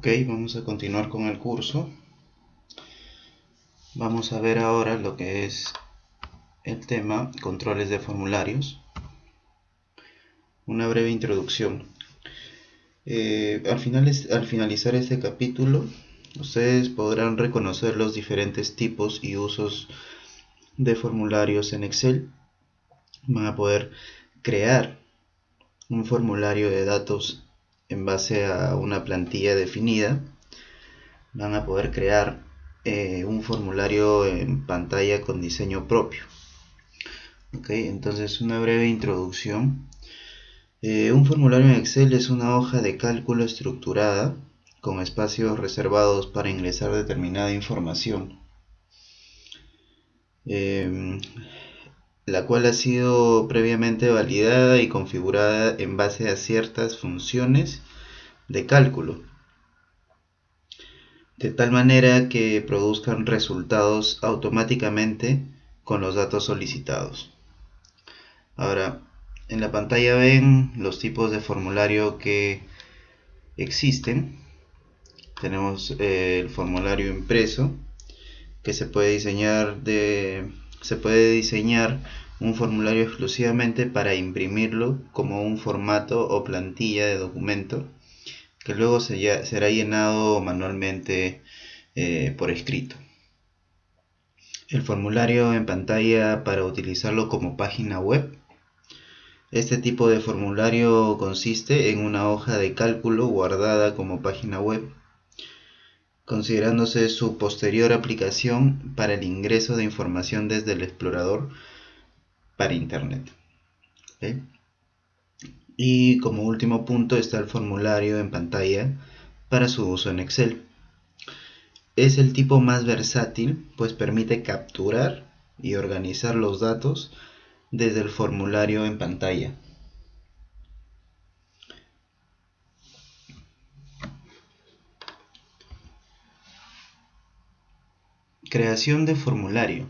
Ok, vamos a continuar con el curso. Vamos a ver ahora lo que es el tema controles de formularios. Una breve introducción. Al finalizar este capítulo, ustedes podrán reconocer los diferentes tipos y usos de formularios en Excel. Van a poder crear un formulario de datos en base a una plantilla definida. Van a poder crear un formulario en pantalla con diseño propio. Ok, entonces una breve introducción. Un formulario en Excel es una hoja de cálculo estructurada con espacios reservados para ingresar determinada información, la cual ha sido previamente validada y configurada en base a ciertas funciones de cálculo, de tal manera que produzcan resultados automáticamente con los datos solicitados. Ahora, en la pantalla ven los tipos de formulario que existen. Tenemos el formulario impreso, que se puede diseñar un formulario exclusivamente para imprimirlo como un formato o plantilla de documento que luego será llenado manualmente por escrito. El formulario en pantalla para utilizarlo como página web. Este tipo de formulario consiste en una hoja de cálculo guardada como página web, considerándose su posterior aplicación para el ingreso de información desde el explorador para Internet. ¿Okay? Y como último punto está el formulario en pantalla para su uso en Excel. Es el tipo más versátil, pues permite capturar y organizar los datos desde el formulario en pantalla. Creación de formulario.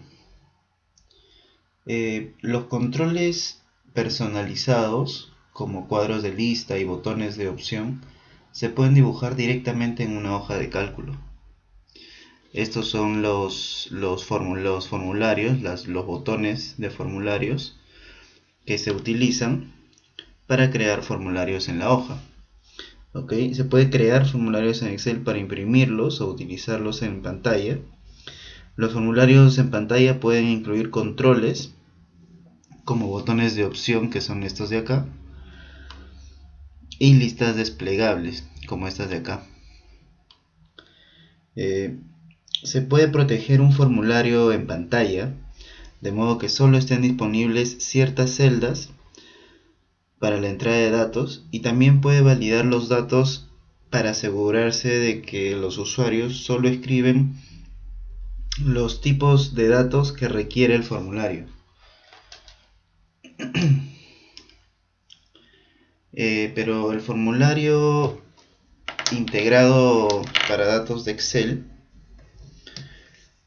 Los controles personalizados, como cuadros de lista y botones de opción, se pueden dibujar directamente en una hoja de cálculo. Estos son los formularios, los botones de formularios que se utilizan para crear formularios en la hoja. ¿Okay? Se puede crear formularios en Excel para imprimirlos o utilizarlos en pantalla. Los formularios en pantalla pueden incluir controles como botones de opción, que son estos de acá, y listas desplegables como estas de acá. Se puede proteger un formulario en pantalla de modo que solo estén disponibles ciertas celdas para la entrada de datos, y también puede validar los datos para asegurarse de que los usuarios solo escriben los tipos de datos que requiere el formulario. Pero el formulario integrado para datos de Excel,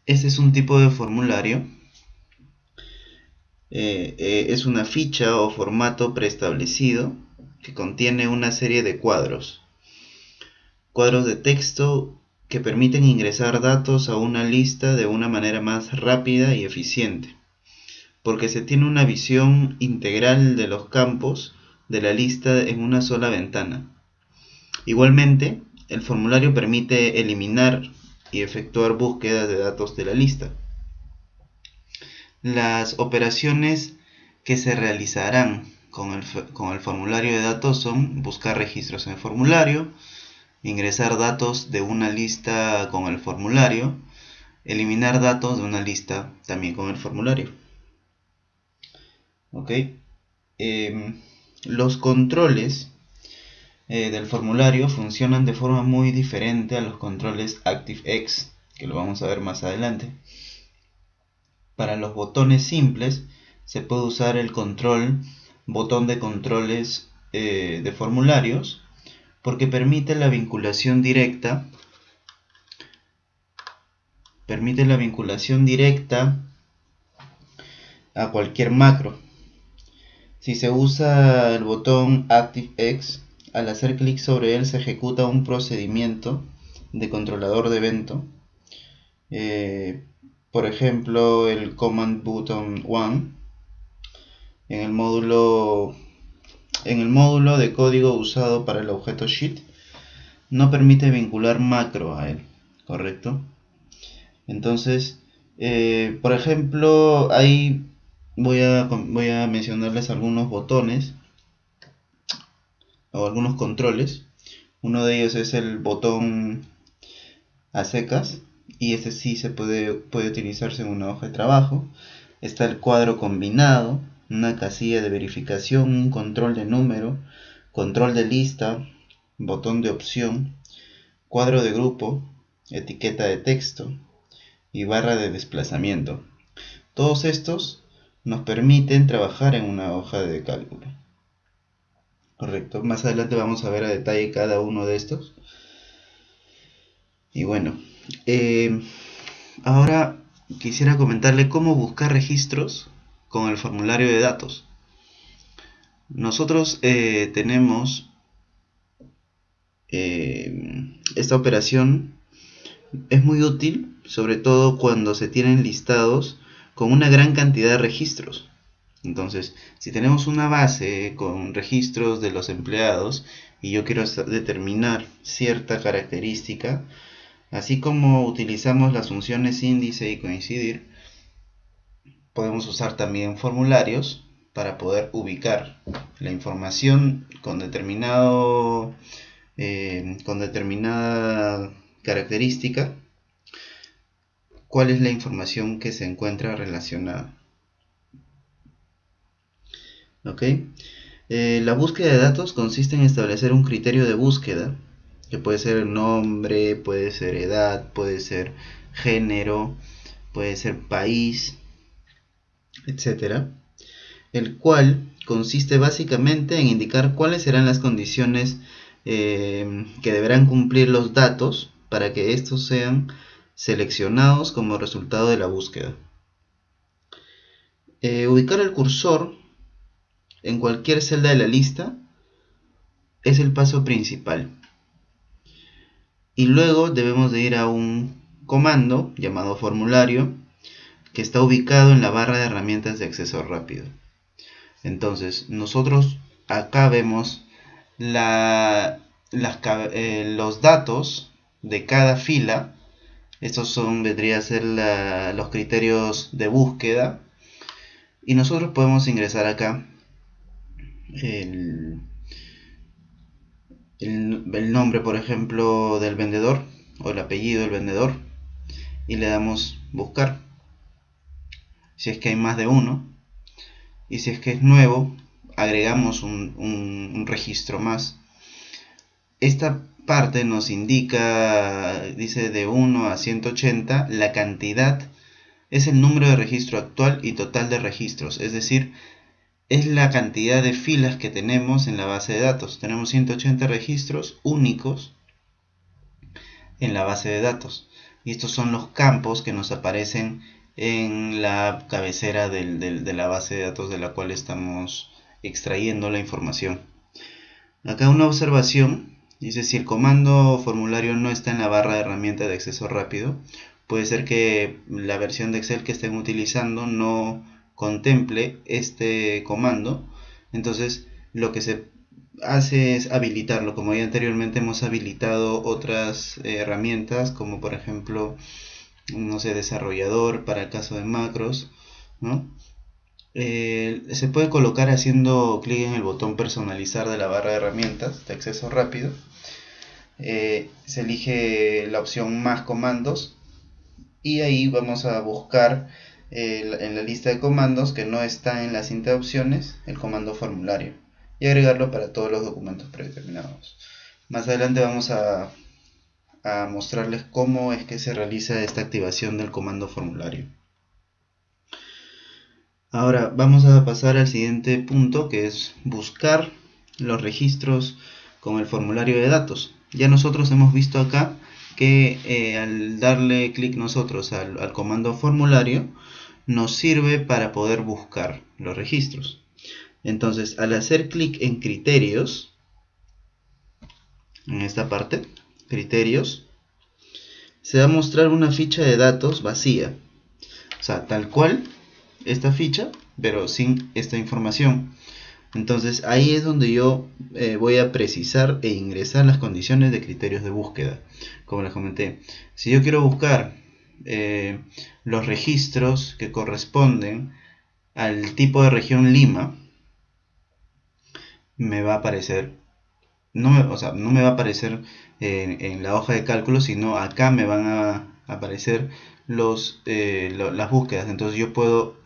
este es un tipo de formulario. Es una ficha o formato preestablecido que contiene una serie de cuadros de texto que permiten ingresar datos a una lista de una manera más rápida y eficiente, porque se tiene una visión integral de los campos de la lista en una sola ventana. Igualmente, el formulario permite eliminar y efectuar búsquedas de datos de la lista. Las operaciones que se realizarán con el formulario de datos son buscar registros en el formulario, ingresar datos de una lista con el formulario, eliminar datos de una lista también con el formulario. ¿Okay? Los controles del formulario funcionan de forma muy diferente a los controles ActiveX, que lo vamos a ver más adelante. Para los botones simples se puede usar el botón de controles de formularios, porque permite la vinculación directa a cualquier macro. Si se usa el botón ActiveX, al hacer clic sobre él se ejecuta un procedimiento de controlador de evento. Por ejemplo, el Command Button 1 en el módulo de código usado para el objeto sheet no permite vincular macro a él, ¿correcto? Entonces, por ejemplo, ahí voy a mencionarles algunos botones o algunos controles. Uno de ellos es el botón a secas, y este sí se puede utilizarse en una hoja de trabajo. Está el cuadro combinado, una casilla de verificación, un control de número, control de lista, botón de opción, cuadro de grupo, etiqueta de texto y barra de desplazamiento. Todos estos nos permiten trabajar en una hoja de cálculo. Correcto, más adelante vamos a ver a detalle cada uno de estos. Y bueno, ahora quisiera comentarle cómo buscar registros con el formulario de datos. Nosotros tenemos esta operación, es muy útil, sobre todo cuando se tienen listados con una gran cantidad de registros. Entonces, si tenemos una base con registros de los empleados y yo quiero determinar cierta característica, así como utilizamos las funciones índice y coincidir, podemos usar también formularios para poder ubicar la información con determinada característica, cuál es la información que se encuentra relacionada. ¿Ok? La búsqueda de datos consiste en establecer un criterio de búsqueda, que puede ser nombre, puede ser edad, puede ser género, puede ser país, etcétera, el cual consiste básicamente en indicar cuáles serán las condiciones que deberán cumplir los datos para que estos sean seleccionados como resultado de la búsqueda. Ubicar el cursor en cualquier celda de la lista es el paso principal. Y luego debemos de ir a un comando llamado formulario que está ubicado en la barra de herramientas de acceso rápido. Entonces, nosotros acá vemos los datos de cada fila. Estos vendría a ser los criterios de búsqueda. Y nosotros podemos ingresar acá el nombre, por ejemplo, del vendedor o el apellido del vendedor y le damos buscar si es que hay más de uno, y si es que es nuevo agregamos un registro más. Esta parte nos indica, dice de 1 a 180, la cantidad es el número de registro actual y total de registros, es decir, es la cantidad de filas que tenemos en la base de datos. Tenemos 180 registros únicos en la base de datos. Y estos son los campos que nos aparecen en la cabecera de la base de datos de la cual estamos extrayendo la información. Acá una observación, dice: si el comando formulario no está en la barra de herramientas de acceso rápido, puede ser que la versión de Excel que estén utilizando no contemple este comando. Entonces lo que se hace es habilitarlo, como ya anteriormente hemos habilitado otras herramientas, como por ejemplo, no sé, desarrollador para el caso de macros, ¿no? Se puede colocar haciendo clic en el botón personalizar de la barra de herramientas de acceso rápido. Se elige la opción más comandos y ahí vamos a buscar en la lista de comandos que no está en la cinta de opciones el comando formulario y agregarlo para todos los documentos predeterminados. Más adelante vamos a mostrarles cómo es que se realiza esta activación del comando formulario. Ahora vamos a pasar al siguiente punto, que es buscar los registros con el formulario de datos. Ya nosotros hemos visto acá que al darle clic nosotros al comando formulario nos sirve para poder buscar los registros. Entonces, al hacer clic en criterios, en esta parte, criterios, se va a mostrar una ficha de datos vacía. O sea, tal cual esta ficha, pero sin esta información. Entonces ahí es donde yo voy a precisar e ingresar las condiciones de criterios de búsqueda. Como les comenté, si yo quiero buscar los registros que corresponden al tipo de región Lima, me va a aparecer, no me va a aparecer en la hoja de cálculo, sino acá me van a aparecer las búsquedas. Entonces yo puedo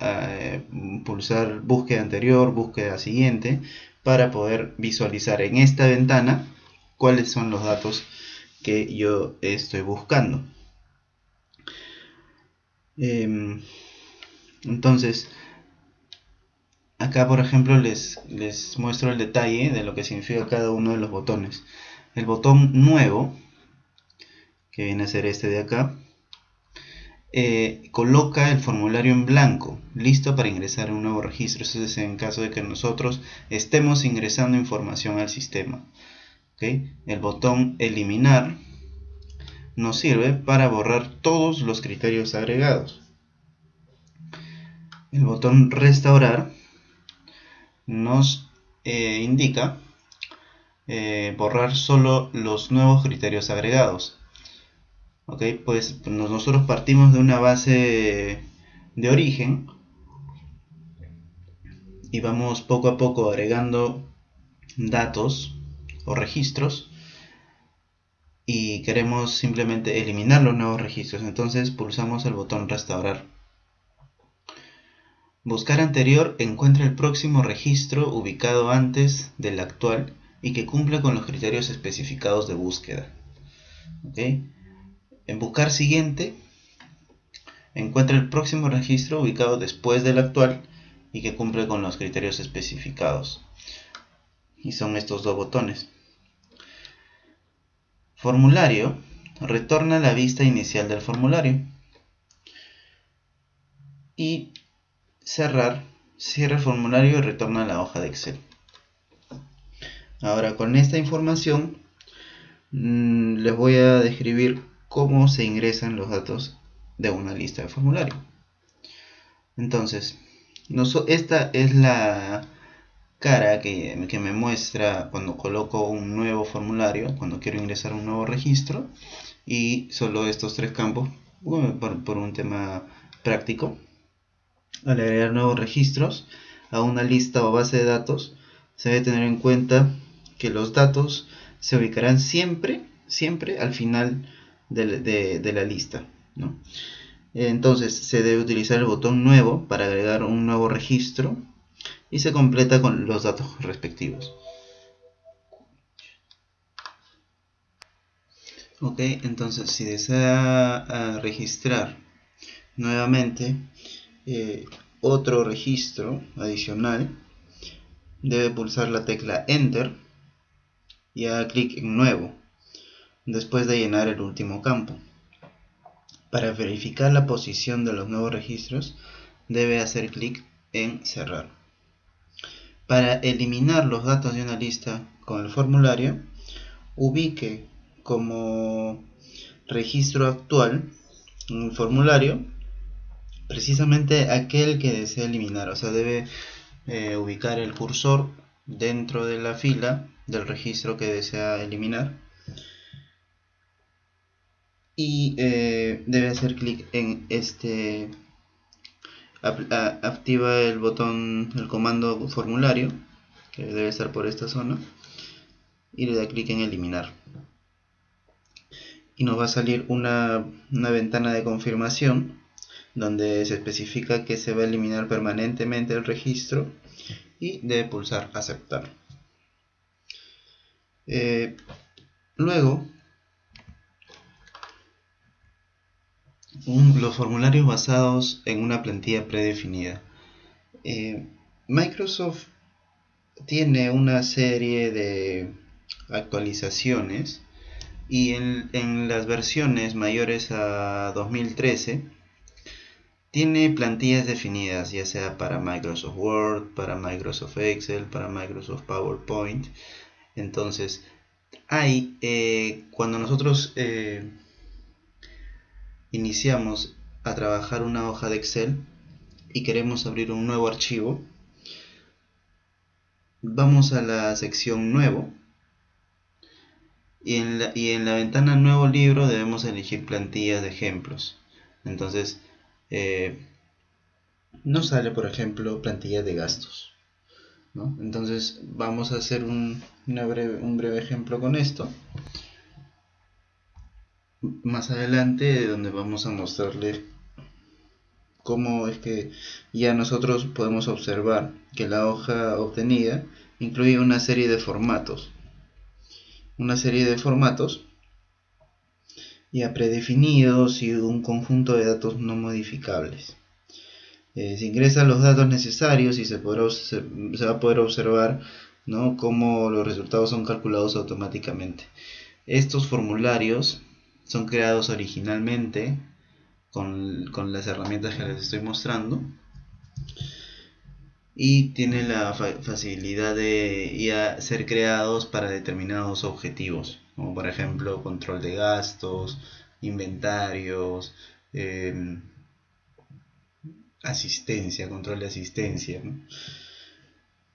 pulsar búsqueda anterior, búsqueda siguiente, para poder visualizar en esta ventana cuáles son los datos que yo estoy buscando. Entonces acá, por ejemplo, les muestro el detalle de lo que significa cada uno de los botones. El botón nuevo, que viene a ser este de acá, coloca el formulario en blanco, listo para ingresar un nuevo registro. Eso es en caso de que nosotros estemos ingresando información al sistema. ¿Okay? El botón eliminar nos sirve para borrar todos los criterios agregados. El botón restaurar nos indica borrar solo los nuevos criterios agregados. Ok, pues nosotros partimos de una base de origen y vamos poco a poco agregando datos o registros y queremos simplemente eliminar los nuevos registros. Entonces pulsamos el botón restaurar. Buscar anterior encuentra el próximo registro ubicado antes del actual y que cumpla con los criterios especificados de búsqueda. ¿Okay? En buscar siguiente encuentra el próximo registro ubicado después del actual y que cumple con los criterios especificados. Y son estos dos botones. Formulario retorna la vista inicial del formulario. Y cerrar, cierra el formulario y retorna la hoja de Excel. Ahora con esta información les voy a describir cómo se ingresan los datos de una lista de formulario. Entonces, esta es la cara que me muestra cuando coloco un nuevo formulario, cuando quiero ingresar un nuevo registro, y solo estos tres campos por un tema práctico. Al agregar nuevos registros a una lista o base de datos, se debe tener en cuenta que los datos se ubicarán siempre al final de la lista, ¿no? Entonces se debe utilizar el botón nuevo para agregar un nuevo registro y se completa con los datos respectivos. Ok, entonces si desea registrar nuevamente otro registro adicional, debe pulsar la tecla Enter y haga clic en Nuevo, después de llenar el último campo. Para verificar la posición de los nuevos registros, debe hacer clic en Cerrar. Para eliminar los datos de una lista con el formulario, ubique como registro actual en el formulario precisamente aquel que desea eliminar. O sea, debe ubicar el cursor dentro de la fila del registro que desea eliminar y debe hacer clic en este, activa el botón, el comando formulario, que debe estar por esta zona, y le da clic en eliminar y nos va a salir una ventana de confirmación donde se especifica que se va a eliminar permanentemente el registro y debe pulsar aceptar. Luego, los formularios basados en una plantilla predefinida. Microsoft tiene una serie de actualizaciones y en las versiones mayores a 2013 tiene plantillas definidas, ya sea para Microsoft Word, para Microsoft Excel, para Microsoft PowerPoint. Entonces, cuando nosotros iniciamos a trabajar una hoja de Excel y queremos abrir un nuevo archivo, vamos a la sección Nuevo y en la ventana Nuevo libro debemos elegir plantillas de ejemplos. Entonces nos sale, por ejemplo, plantilla de gastos, ¿no? Entonces vamos a hacer un breve ejemplo con esto más adelante, donde vamos a mostrarle cómo es que ya nosotros podemos observar que la hoja obtenida incluye una serie de formatos ya predefinidos y un conjunto de datos no modificables. Se ingresan los datos necesarios y se va a poder observar, ¿no?, cómo los resultados son calculados automáticamente. Estos formularios son creados originalmente con las herramientas que les estoy mostrando y tienen la facilidad de ya ser creados para determinados objetivos, como por ejemplo control de gastos, inventarios, control de asistencia, ¿no?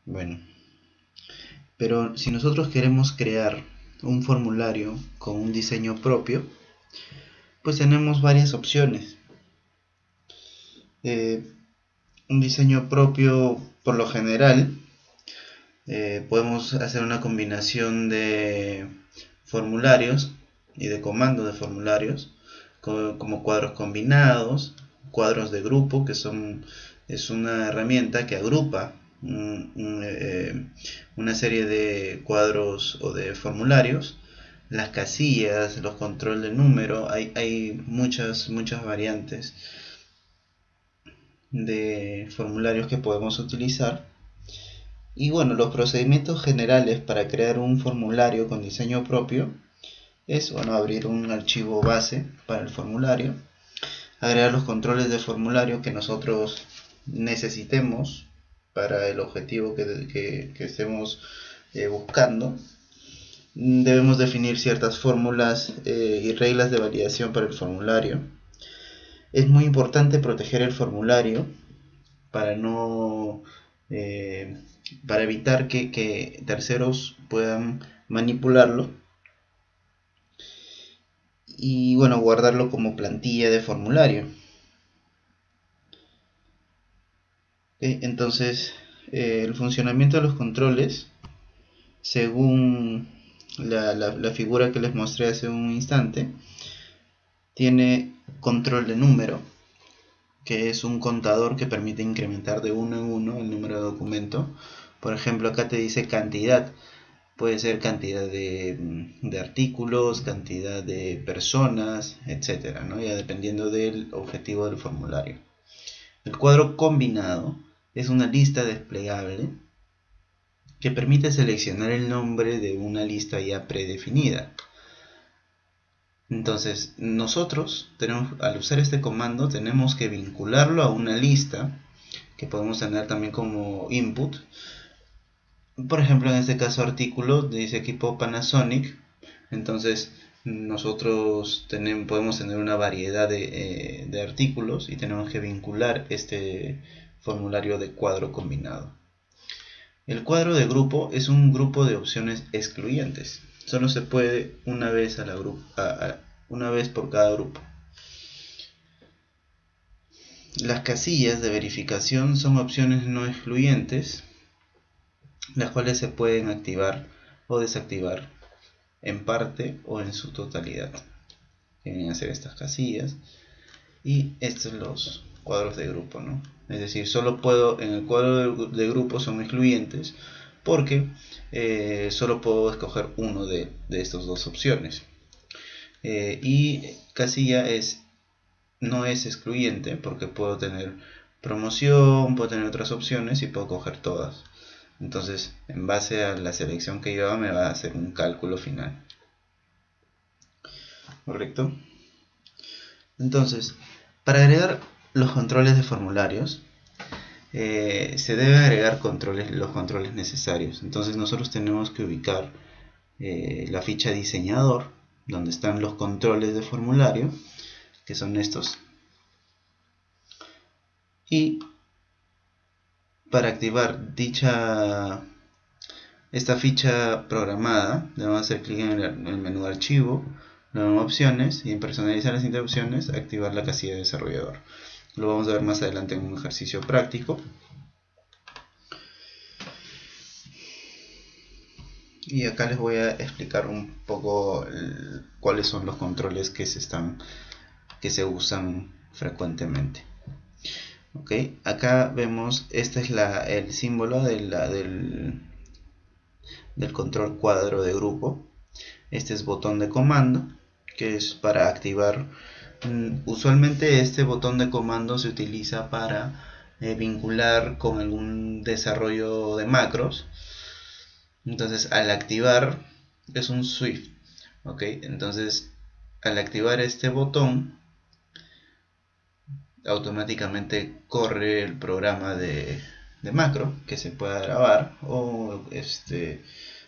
Bueno, pero si nosotros queremos crear un formulario con un diseño propio, pues tenemos varias opciones. Un diseño propio, por lo general, podemos hacer una combinación de formularios y de comandos de formularios, como cuadros combinados, cuadros de grupo, que es una herramienta que agrupa una serie de cuadros o de formularios, las casillas, los control de número. Hay muchas variantes de formularios que podemos utilizar. Y bueno, los procedimientos generales para crear un formulario con diseño propio es, bueno, abrir un archivo base para el formulario, agregar los controles de formulario que nosotros necesitemos para el objetivo que estemos buscando. Debemos definir ciertas fórmulas y reglas de validación para el formulario. Es muy importante proteger el formulario para para evitar que terceros puedan manipularlo, y bueno, guardarlo como plantilla de formulario. Entonces, el funcionamiento de los controles, según la figura que les mostré hace un instante, tiene control de número, que es un contador que permite incrementar de uno en uno el número de documento. Por ejemplo, acá te dice cantidad. Puede ser cantidad de artículos, cantidad de personas, etcétera, ¿no? Ya dependiendo del objetivo del formulario. El cuadro combinado es una lista desplegable que permite seleccionar el nombre de una lista ya predefinida. Entonces, nosotros al usar este comando tenemos que vincularlo a una lista que podemos tener también como input. Por ejemplo, en este caso artículo, dice equipo Panasonic. Entonces nosotros podemos tener una variedad de artículos y tenemos que vincular este formulario de cuadro combinado. El cuadro de grupo es un grupo de opciones excluyentes. Solo se puede una vez por cada grupo. Las casillas de verificación son opciones no excluyentes, las cuales se pueden activar o desactivar en parte o en su totalidad. Vienen a ser estas casillas, y estos los cuadros de grupo, ¿no? Es decir, solo puedo, en el cuadro de grupo son excluyentes porque solo puedo escoger uno de estas dos opciones. Y casilla no es excluyente porque puedo tener promoción, puedo tener otras opciones y puedo coger todas. Entonces, en base a la selección que yo haga, me va a hacer un cálculo final. ¿Correcto? Entonces, para agregar los controles de formularios, se debe agregar los controles necesarios. Entonces, nosotros tenemos que ubicar la ficha diseñador, donde están los controles de formulario, que son estos. Y para activar esta ficha programada, le vamos a hacer clic en el menú archivo, luego en opciones, y en personalizar las interrupciones activar la casilla de desarrollador. Lo vamos a ver más adelante en un ejercicio práctico. Y acá les voy a explicar un poco cuáles son los controles que se usan frecuentemente. Ok, acá vemos, este es el símbolo del control cuadro de grupo. Este es botón de comando, que es para activar. Usualmente este botón de comando se utiliza para vincular con algún desarrollo de macros. Entonces al activar es un Swift, ok, entonces al activar este botón automáticamente corre el programa de macro que se pueda grabar o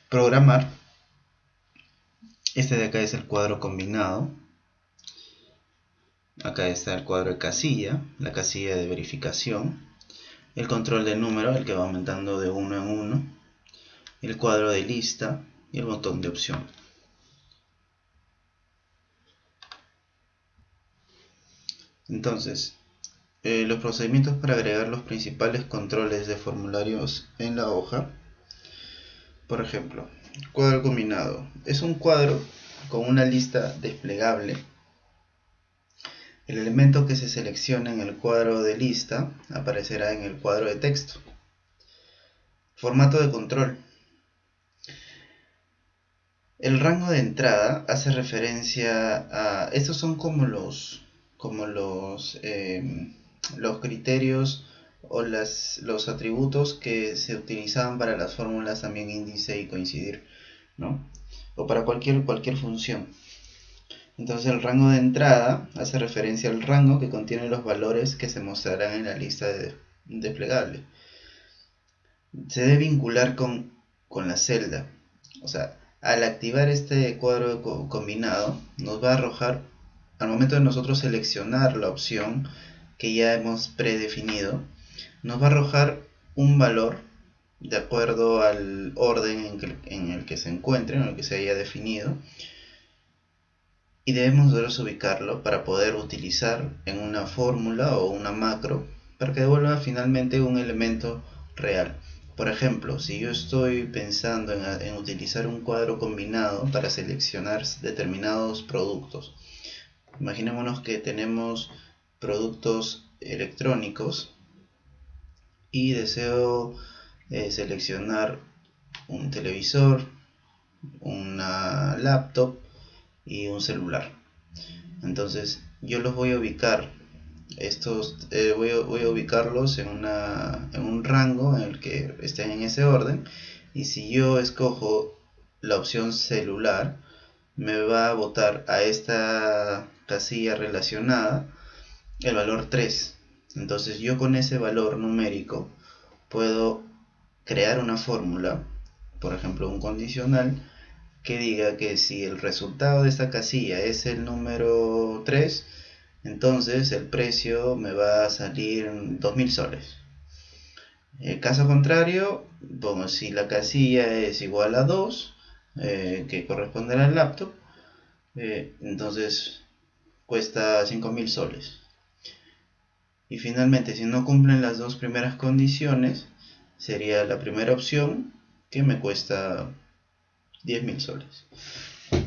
programar. Este de acá es el cuadro combinado. Acá está el cuadro de casilla, la casilla de verificación, el control de número, el que va aumentando de uno en uno, el cuadro de lista y el botón de opción. Entonces, los procedimientos para agregar los principales controles de formularios en la hoja. Por ejemplo, cuadro combinado. Es un cuadro con una lista desplegable. El elemento que se selecciona en el cuadro de lista aparecerá en el cuadro de texto. Formato de control. El rango de entrada hace referencia a... Estos son como los criterios o los atributos que se utilizaban para las fórmulas también índice y coincidir, ¿no? O para cualquier función. Entonces el rango de entrada hace referencia al rango que contiene los valores que se mostrarán en la lista desplegable. Se debe vincular con la celda. O sea, al activar este cuadro combinado, nos va a arrojar, al momento de nosotros seleccionar la opción que ya hemos predefinido, nos va a arrojar un valor de acuerdo al orden en el que se encuentre, en el que se haya definido, y debemos nosotros ubicarlo para poder utilizar en una fórmula o una macro para que devuelva finalmente un elemento real. Por ejemplo, si yo estoy pensando en utilizar un cuadro combinado para seleccionar determinados productos, imaginémonos que tenemos productos electrónicos y deseo seleccionar un televisor, una laptop y un celular. Entonces yo los voy a ubicar, voy a ubicarlos en un rango en el que estén en ese orden, y si yo escojo la opción celular me va a botar a esta casilla relacionada el valor 3. Entonces yo con ese valor numérico puedo crear una fórmula, por ejemplo un condicional, que diga que si el resultado de esta casilla es el número 3, entonces el precio me va a salir 2000 soles. En caso contrario, bueno, si la casilla es igual a 2, que corresponde al laptop, entonces cuesta 5000 soles. Y finalmente, si no cumplen las dos primeras condiciones, sería la primera opción que me cuesta 10.000 soles.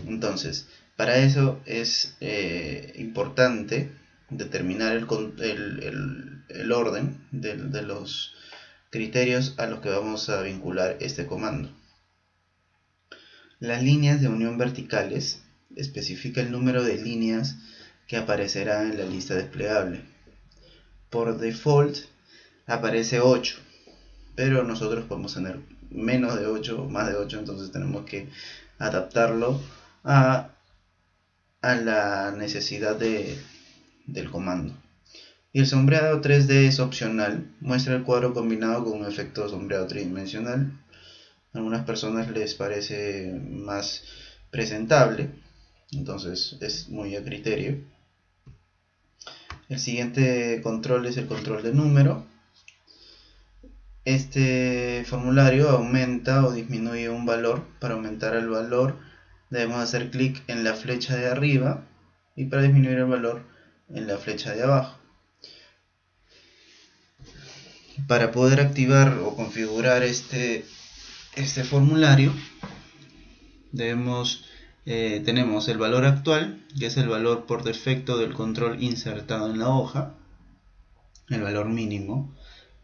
Entonces, para eso es importante determinar el orden de los criterios a los que vamos a vincular este comando. Las líneas de unión verticales especifica el número de líneas que aparecerá en la lista desplegable. Por default aparece 8, pero nosotros podemos tener menos de 8 o más de 8, entonces tenemos que adaptarlo a la necesidad del comando. Y el sombreado 3D es opcional, muestra el cuadro combinado con un efecto sombreado tridimensional. A algunas personas les parece más presentable, entonces es muy a criterio. El siguiente control es el control de número. Este formulario aumenta o disminuye un valor. Para aumentar el valor debemos hacer clic en la flecha de arriba y para disminuir el valor en la flecha de abajo. Para poder activar o configurar este formulario tenemos el valor actual, que es el valor por defecto del control insertado en la hoja, el valor mínimo,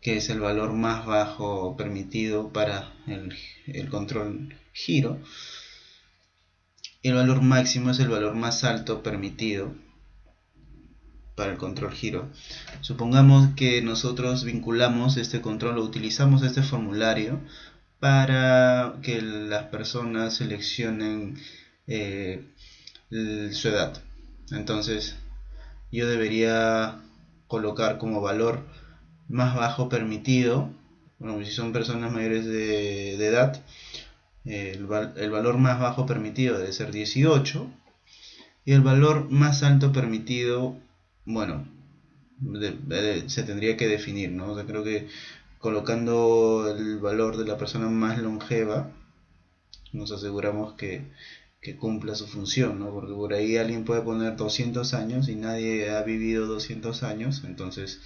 que es el valor más bajo permitido para el control giro, y el valor máximo es el valor más alto permitido para el control giro. Supongamos que nosotros vinculamos este control o utilizamos este formulario para que las personas seleccionen su edad. Entonces yo debería colocar como valor más bajo permitido, bueno, si son personas mayores de edad, el valor más bajo permitido debe ser 18 y el valor más alto permitido, bueno, se tendría que definir, ¿no? O sea, creo que colocando el valor de la persona más longeva nos aseguramos que cumpla su función, ¿no? Porque por ahí alguien puede poner 200 años y nadie ha vivido 200 años, entonces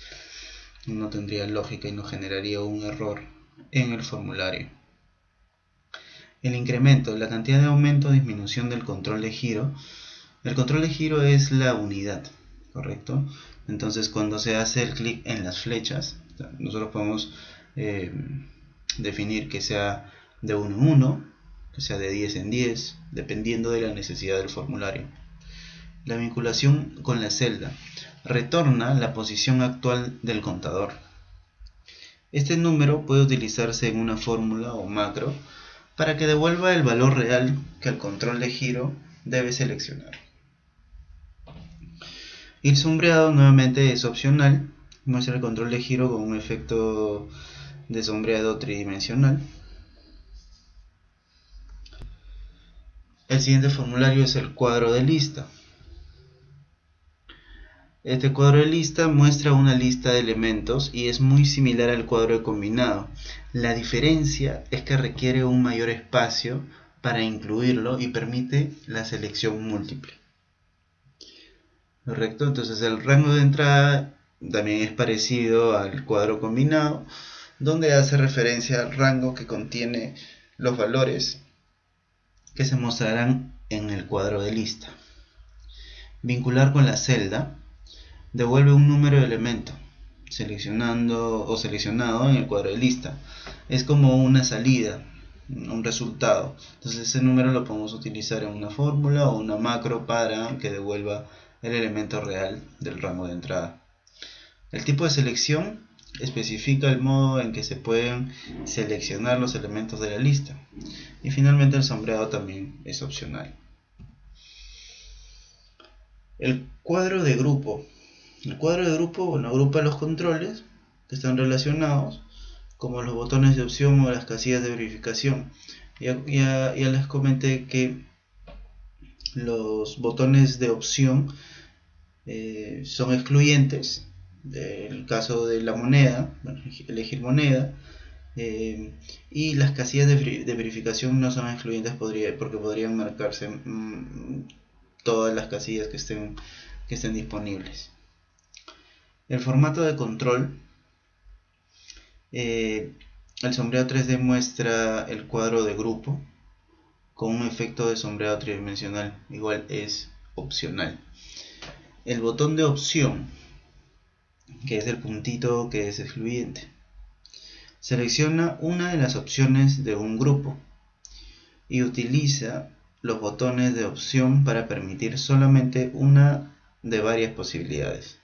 no tendría lógica y nos generaría un error en el formulario. El incremento, la cantidad de aumento o disminución del control de giro. El control de giro es la unidad, ¿correcto? Entonces cuando se hace el clic en las flechas, nosotros podemos definir que sea de 1 en 1, que sea de 10 en 10, dependiendo de la necesidad del formulario. La vinculación con la celda retorna la posición actual del contador. Este número puede utilizarse en una fórmula o macro para que devuelva el valor real que el control de giro debe seleccionar. El sombreado nuevamente es opcional, muestra el control de giro con un efecto de sombreado tridimensional. El siguiente formulario es el cuadro de lista. Este cuadro de lista muestra una lista de elementos y es muy similar al cuadro de combinado. La diferencia es que requiere un mayor espacio para incluirlo y permite la selección múltiple. ¿Correcto? Entonces el rango de entrada también es parecido al cuadro combinado, donde hace referencia al rango que contiene los valores que se mostrarán en el cuadro de lista. Vincular con la celda devuelve un número de elemento seleccionado en el cuadro de lista. Es como una salida, un resultado. Entonces ese número lo podemos utilizar en una fórmula o una macro para que devuelva el elemento real del rango de entrada. El tipo de selección especifica el modo en que se pueden seleccionar los elementos de la lista. Y finalmente el sombreado también es opcional. El cuadro de grupo. El cuadro de grupo, bueno, agrupa los controles que están relacionados, como los botones de opción o las casillas de verificación. Ya les comenté que los botones de opción son excluyentes. El caso de la moneda, bueno, elegir moneda, y las casillas de verificación no son excluyentes porque podrían marcarse todas las casillas que estén disponibles. El formato de control, el sombreado 3D muestra el cuadro de grupo con un efecto de sombreado tridimensional, igual es opcional. El botón de opción, que es el puntito que es excluyente, selecciona una de las opciones de un grupo y utiliza los botones de opción para permitir solamente una de varias posibilidades.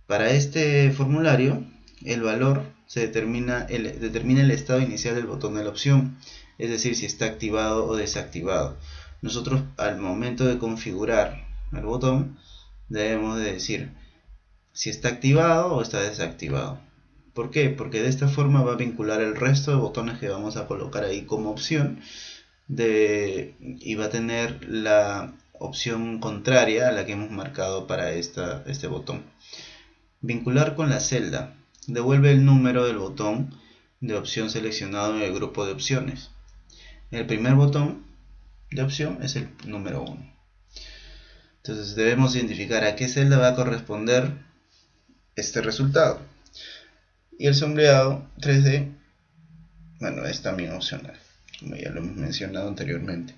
Para este formulario, el valor determina el estado inicial del botón de la opción, es decir, si está activado o desactivado. Nosotros, al momento de configurar el botón, debemos de decir si está activado o está desactivado. ¿Por qué? Porque de esta forma va a vincular el resto de botones que vamos a colocar ahí como opción y va a tener la opción contraria a la que hemos marcado para este botón. Vincular con la celda. Devuelve el número del botón de opción seleccionado en el grupo de opciones. El primer botón de opción es el número 1. Entonces debemos identificar a qué celda va a corresponder este resultado. Y el sombreado 3D, bueno, es también opcional, como ya lo hemos mencionado anteriormente.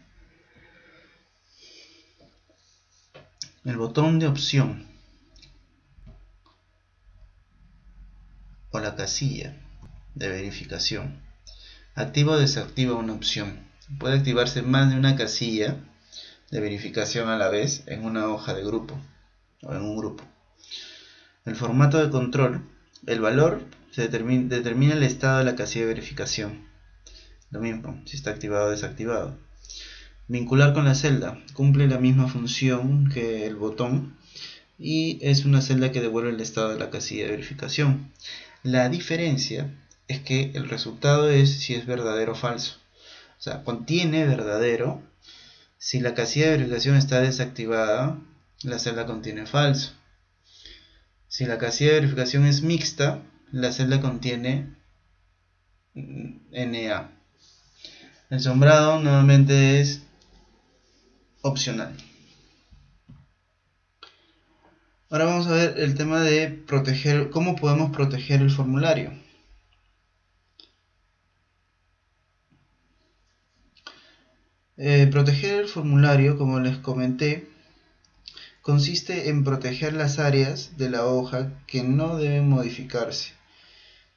El botón de opción o la casilla de verificación activa o desactiva una opción. Puede activarse más de una casilla de verificación a la vez en una hoja de grupo o en un grupo. El formato de control. El valor se determina el estado de la casilla de verificación. Lo mismo, si está activado o desactivado. Vincular con la celda. Cumple la misma función que el botón y es una celda que devuelve el estado de la casilla de verificación. La diferencia es que el resultado es si es verdadero o falso. O sea, contiene verdadero. Si la casilla de verificación está desactivada, la celda contiene falso. Si la casilla de verificación es mixta, la celda contiene NA. El sombrado nuevamente es opcional. Ahora vamos a ver el tema de proteger, cómo podemos proteger el formulario. Proteger el formulario, como les comenté, consiste en proteger las áreas de la hoja que no deben modificarse,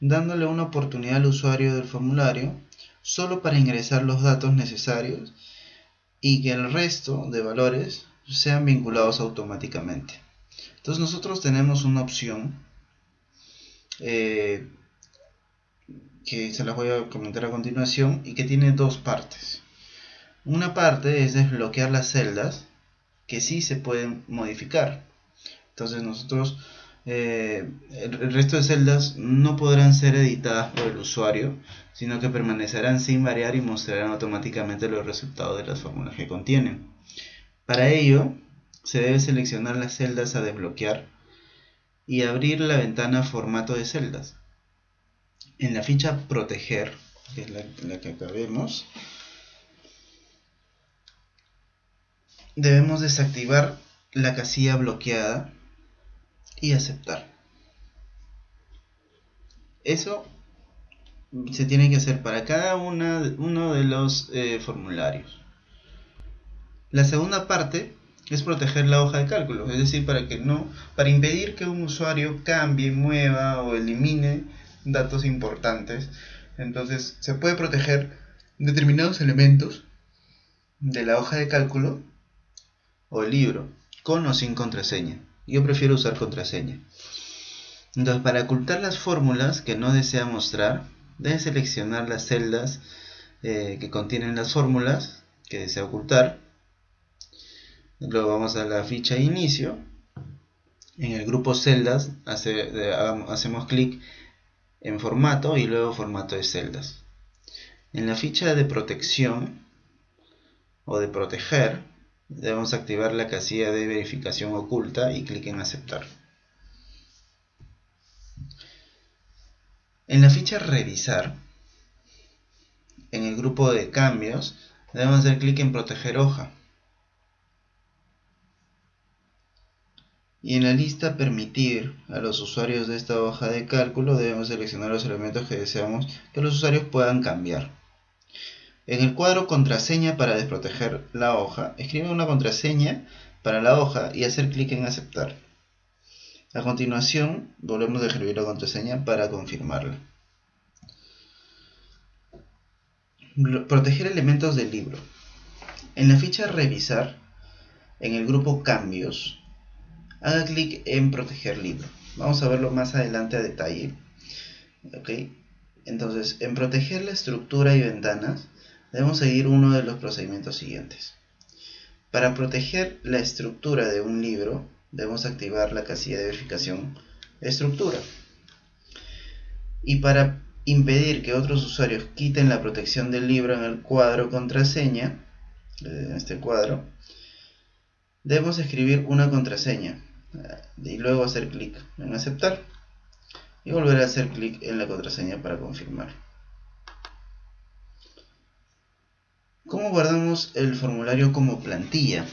dándole una oportunidad al usuario del formulario solo para ingresar los datos necesarios y que el resto de valores sean vinculados automáticamente. Entonces nosotros tenemos una opción que se las voy a comentar a continuación y que tiene dos partes. Una parte es desbloquear las celdas que sí se pueden modificar. Entonces nosotros el resto de celdas no podrán ser editadas por el usuario, sino que permanecerán sin variar y mostrarán automáticamente los resultados de las fórmulas que contienen. Para ello se debe seleccionar las celdas a desbloquear y abrir la ventana formato de celdas. En la ficha proteger, que es la que acá vemos, debemos desactivar la casilla bloqueada y aceptar. Eso se tiene que hacer para cada uno de los formularios. La segunda parte es proteger la hoja de cálculo, es decir, para impedir que un usuario cambie, mueva o elimine datos importantes. Entonces se puede proteger determinados elementos de la hoja de cálculo o el libro, con o sin contraseña. Yo prefiero usar contraseña. Entonces, para ocultar las fórmulas que no desea mostrar, debe seleccionar las celdas que contienen las fórmulas que desea ocultar. Luego vamos a la ficha de inicio. En el grupo celdas hacemos clic en formato y luego formato de celdas. En la ficha de protección o de proteger, debemos activar la casilla de verificación oculta y clic en aceptar. En la ficha revisar, en el grupo de cambios, debemos hacer clic en proteger hoja. Y en la lista permitir a los usuarios de esta hoja de cálculo debemos seleccionar los elementos que deseamos que los usuarios puedan cambiar. En el cuadro contraseña para desproteger la hoja, escribe una contraseña para la hoja y hacer clic en aceptar. A continuación, volvemos a escribir la contraseña para confirmarla. Proteger elementos del libro. En la ficha revisar, en el grupo cambios, haga clic en proteger libro. Vamos a verlo más adelante a detalle. Entonces, en proteger la estructura y ventanas, debemos seguir uno de los procedimientos siguientes. Para proteger la estructura de un libro, debemos activar la casilla de verificación estructura. Y para impedir que otros usuarios quiten la protección del libro en el cuadro contraseña, en este cuadro, debemos escribir una contraseña y luego hacer clic en aceptar y volver a hacer clic en la contraseña para confirmar. ¿Cómo guardamos el formulario como plantilla?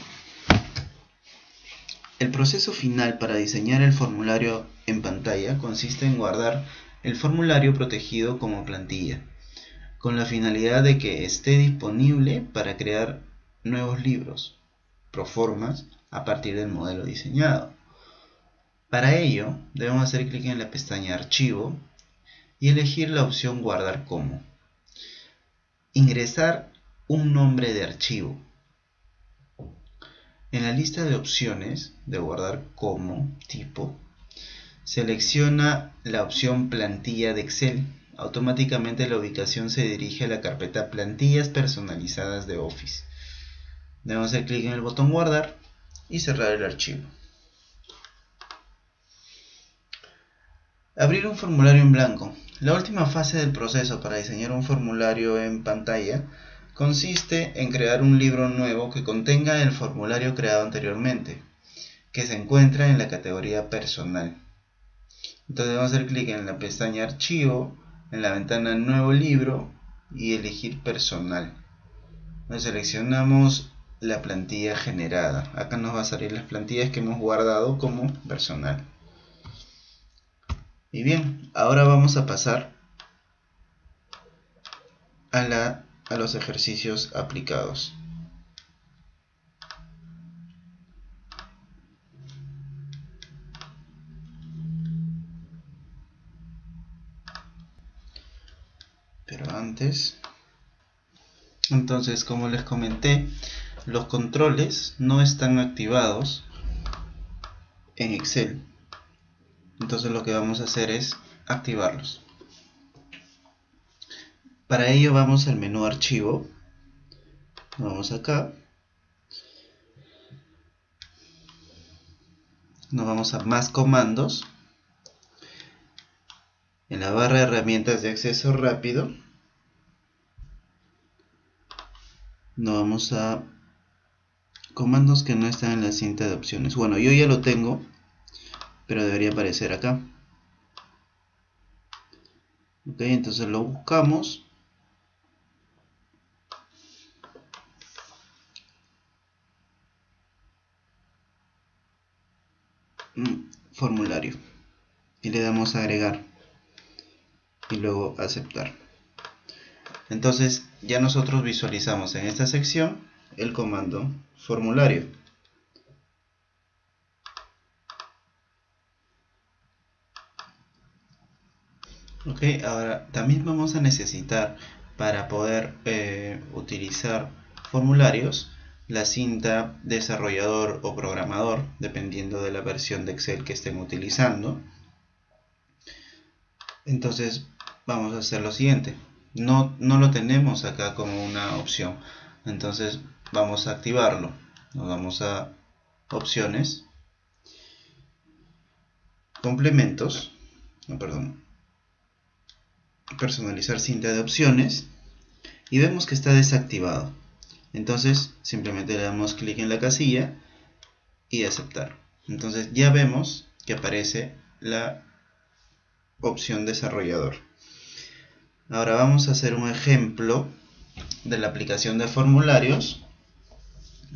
El proceso final para diseñar el formulario en pantalla consiste en guardar el formulario protegido como plantilla, con la finalidad de que esté disponible para crear nuevos libros, proformas, a partir del modelo diseñado. Para ello, debemos hacer clic en la pestaña Archivo y elegir la opción Guardar como. Ingresar un nombre de archivo. En la lista de opciones de guardar como tipo, selecciona la opción Plantilla de Excel. Automáticamente la ubicación se dirige a la carpeta Plantillas personalizadas de Office. Debemos hacer clic en el botón Guardar y cerrar el archivo. Abrir un formulario en blanco. La última fase del proceso para diseñar un formulario en pantalla consiste en crear un libro nuevo que contenga el formulario creado anteriormente, que se encuentra en la categoría Personal. Entonces vamos a hacer clic en la pestaña Archivo, en la ventana Nuevo libro y elegir Personal. Nos seleccionamos la plantilla generada. Acá nos va a salir las plantillas que hemos guardado como personal. Y bien, ahora vamos a pasar a los ejercicios aplicados. Pero antes, entonces, como les comenté, los controles no están activados en Excel. Entonces lo que vamos a hacer es activarlos. Para ello vamos al menú Archivo, vamos acá, nos vamos a Más comandos, en la barra de herramientas de acceso rápido, nos vamos a comandos que no están en la cinta de opciones. Bueno, yo ya lo tengo, pero debería aparecer acá. Ok, entonces lo buscamos. Formulario. Y le damos a agregar. Y luego aceptar. Entonces ya nosotros visualizamos en esta sección el comando formulario. Ok, ahora también vamos a necesitar para poder utilizar formularios la cinta desarrollador o programador, dependiendo de la versión de Excel que estén utilizando. Entonces vamos a hacer lo siguiente. No lo tenemos acá como una opción. Entonces vamos a activarlo. Nos vamos a opciones, complementos, personalizar cinta de opciones y vemos que está desactivado. Entonces simplemente le damos clic en la casilla y aceptar. Entonces ya vemos que aparece la opción desarrollador. Ahora vamos a hacer un ejemplo de la aplicación de formularios.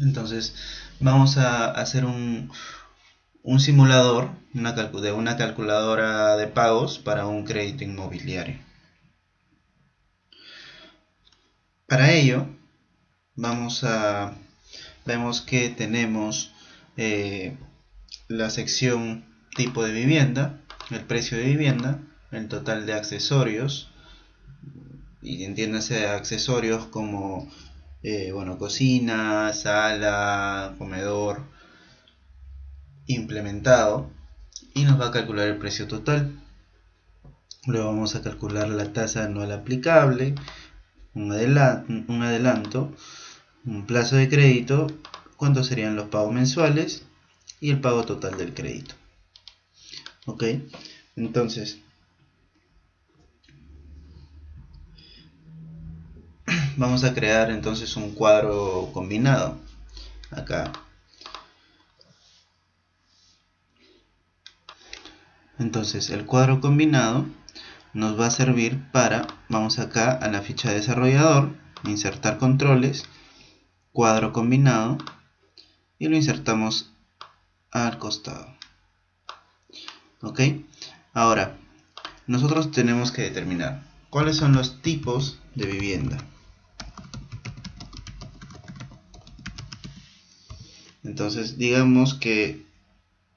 Entonces vamos a hacer un simulador de una calculadora de pagos para un crédito inmobiliario. Para ello vemos que tenemos la sección tipo de vivienda, el precio de vivienda, el total de accesorios, y entiéndase accesorios como cocina, sala, comedor, implementado, y nos va a calcular el precio total. Luego vamos a calcular la tasa anual aplicable, un adelanto, un plazo de crédito, cuántos serían los pagos mensuales y el pago total del crédito. Ok, entonces vamos a crear entonces un cuadro combinado. Acá Entonces el cuadro combinado nos va a servir para, vamos acá a la ficha de desarrollador, insertar controles, cuadro combinado, y lo insertamos al costado. Ok, ahora nosotros tenemos que determinar cuáles son los tipos de vivienda. Entonces digamos que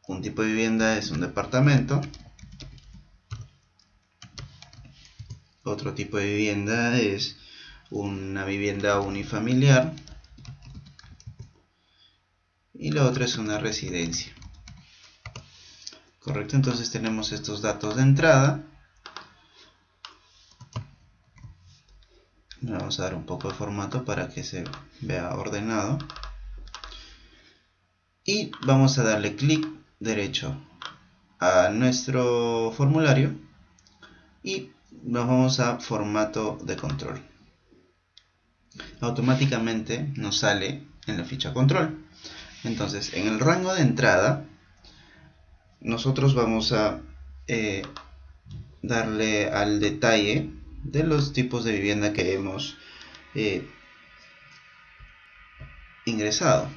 un tipo de vivienda es un departamento, otro tipo de vivienda es una vivienda unifamiliar y la otra es una residencia. Correcto, entonces tenemos estos datos de entrada. Le vamos a dar un poco de formato para que se vea ordenado. Y vamos a darle clic derecho a nuestro formulario y nos vamos a formato de control. Automáticamente nos sale en la ficha control. Entonces en el rango de entrada nosotros vamos a darle al detalle de los tipos de vivienda que hemos ingresado.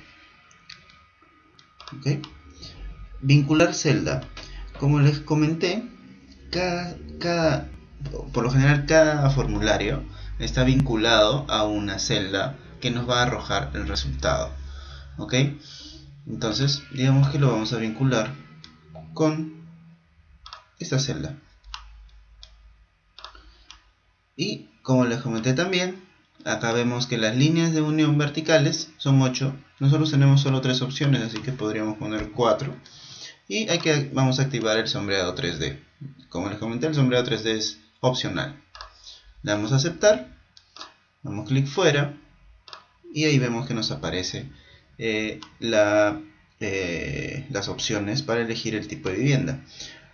¿Okay? Vincular celda. Como les comenté, por lo general cada formulario está vinculado a una celda que nos va a arrojar el resultado. ¿Ok? Entonces digamos que lo vamos a vincular con esta celda. Y como les comenté también, acá vemos que las líneas de unión verticales son 8. Nosotros tenemos solo 3 opciones, así que podríamos poner 4. Y vamos a activar el sombreado 3D. Como les comenté, el sombreado 3D es opcional. Le damos a aceptar, damos clic fuera y ahí vemos que nos aparece las opciones para elegir el tipo de vivienda.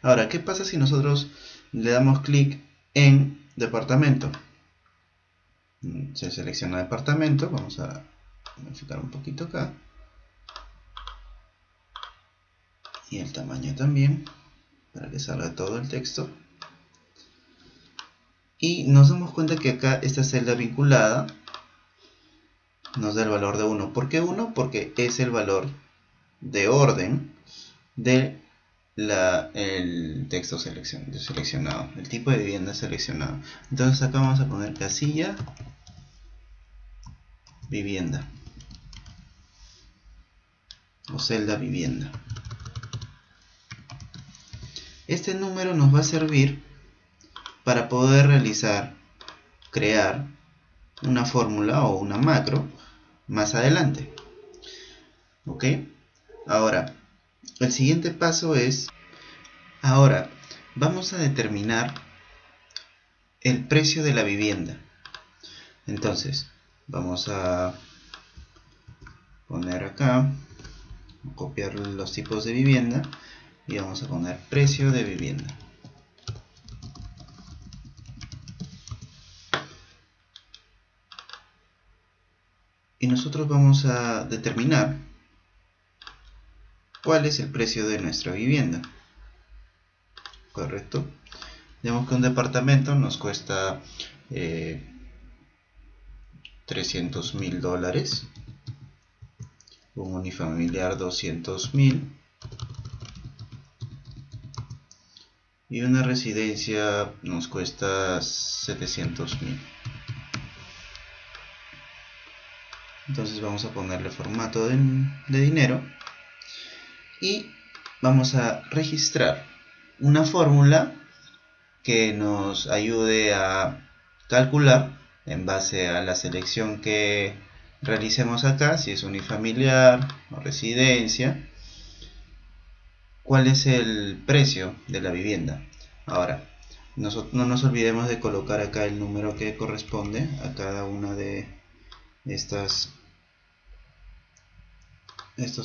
Ahora, ¿qué pasa si nosotros le damos clic en departamento? Se selecciona departamento, vamos a modificar un poquito acá y el tamaño también para que salga todo el texto, y nos damos cuenta que acá esta celda vinculada nos da el valor de 1. ¿Por qué 1? Porque es el valor de orden de el texto seleccionado, el tipo de vivienda seleccionado. Entonces acá vamos a poner casilla vivienda o celda vivienda. Este número nos va a servir para poder crear una fórmula o una macro más adelante. ¿Ok? Ahora, el siguiente paso es, ahora vamos a determinar el precio de la vivienda. Entonces, vamos a poner acá, copiar los tipos de vivienda y vamos a poner precio de vivienda. Y nosotros vamos a determinar cuál es el precio de nuestra vivienda. Correcto. Digamos que un departamento nos cuesta $300.000, un unifamiliar 200.000 y una residencia nos cuesta 700.000. Entonces vamos a ponerle formato de dinero y vamos a registrar una fórmula que nos ayude a calcular en base a la selección que realicemos acá, si es unifamiliar o residencia, cuál es el precio de la vivienda. Ahora, no nos olvidemos de colocar acá el número que corresponde a cada una de estos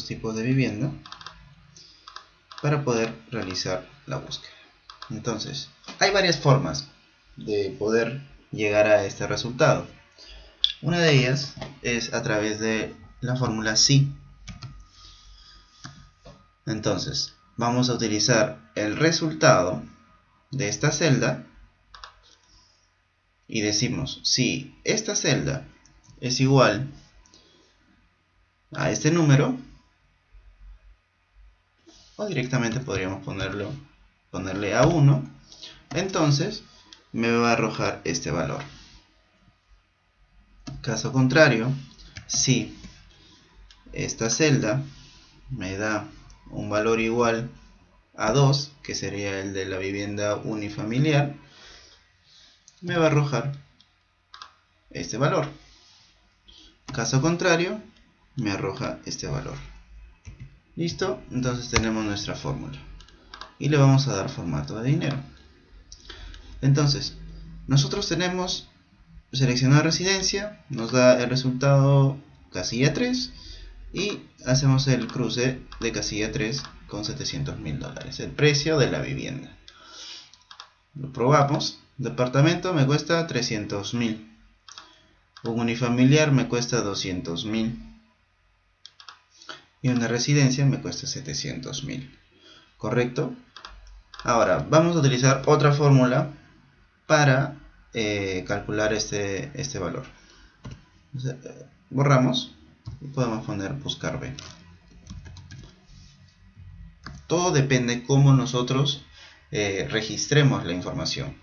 tipos de vivienda para poder realizar la búsqueda. Entonces, hay varias formas de poder llegar a este resultado. Una de ellas es a través de la fórmula SI. Entonces, vamos a utilizar el resultado de esta celda y decimos si esta celda es igual a este número, o directamente podríamos ponerle a 1, entonces me va a arrojar este valor. Caso contrario, si esta celda me da un valor igual a 2, que sería el de la vivienda unifamiliar, me va a arrojar este valor. Caso contrario, me arroja este valor. Listo, entonces tenemos nuestra fórmula y le vamos a dar formato de dinero. Entonces, nosotros tenemos seleccionar residencia, nos da el resultado casilla 3 y hacemos el cruce de casilla 3 con $700.000, el precio de la vivienda. Lo probamos. Departamento me cuesta 300.000, un unifamiliar me cuesta 200.000 y una residencia me cuesta 700.000. ¿Correcto? Ahora vamos a utilizar otra fórmula para calcular este valor. Entonces, borramos y podemos poner buscar B. Todo depende cómo nosotros registremos la información.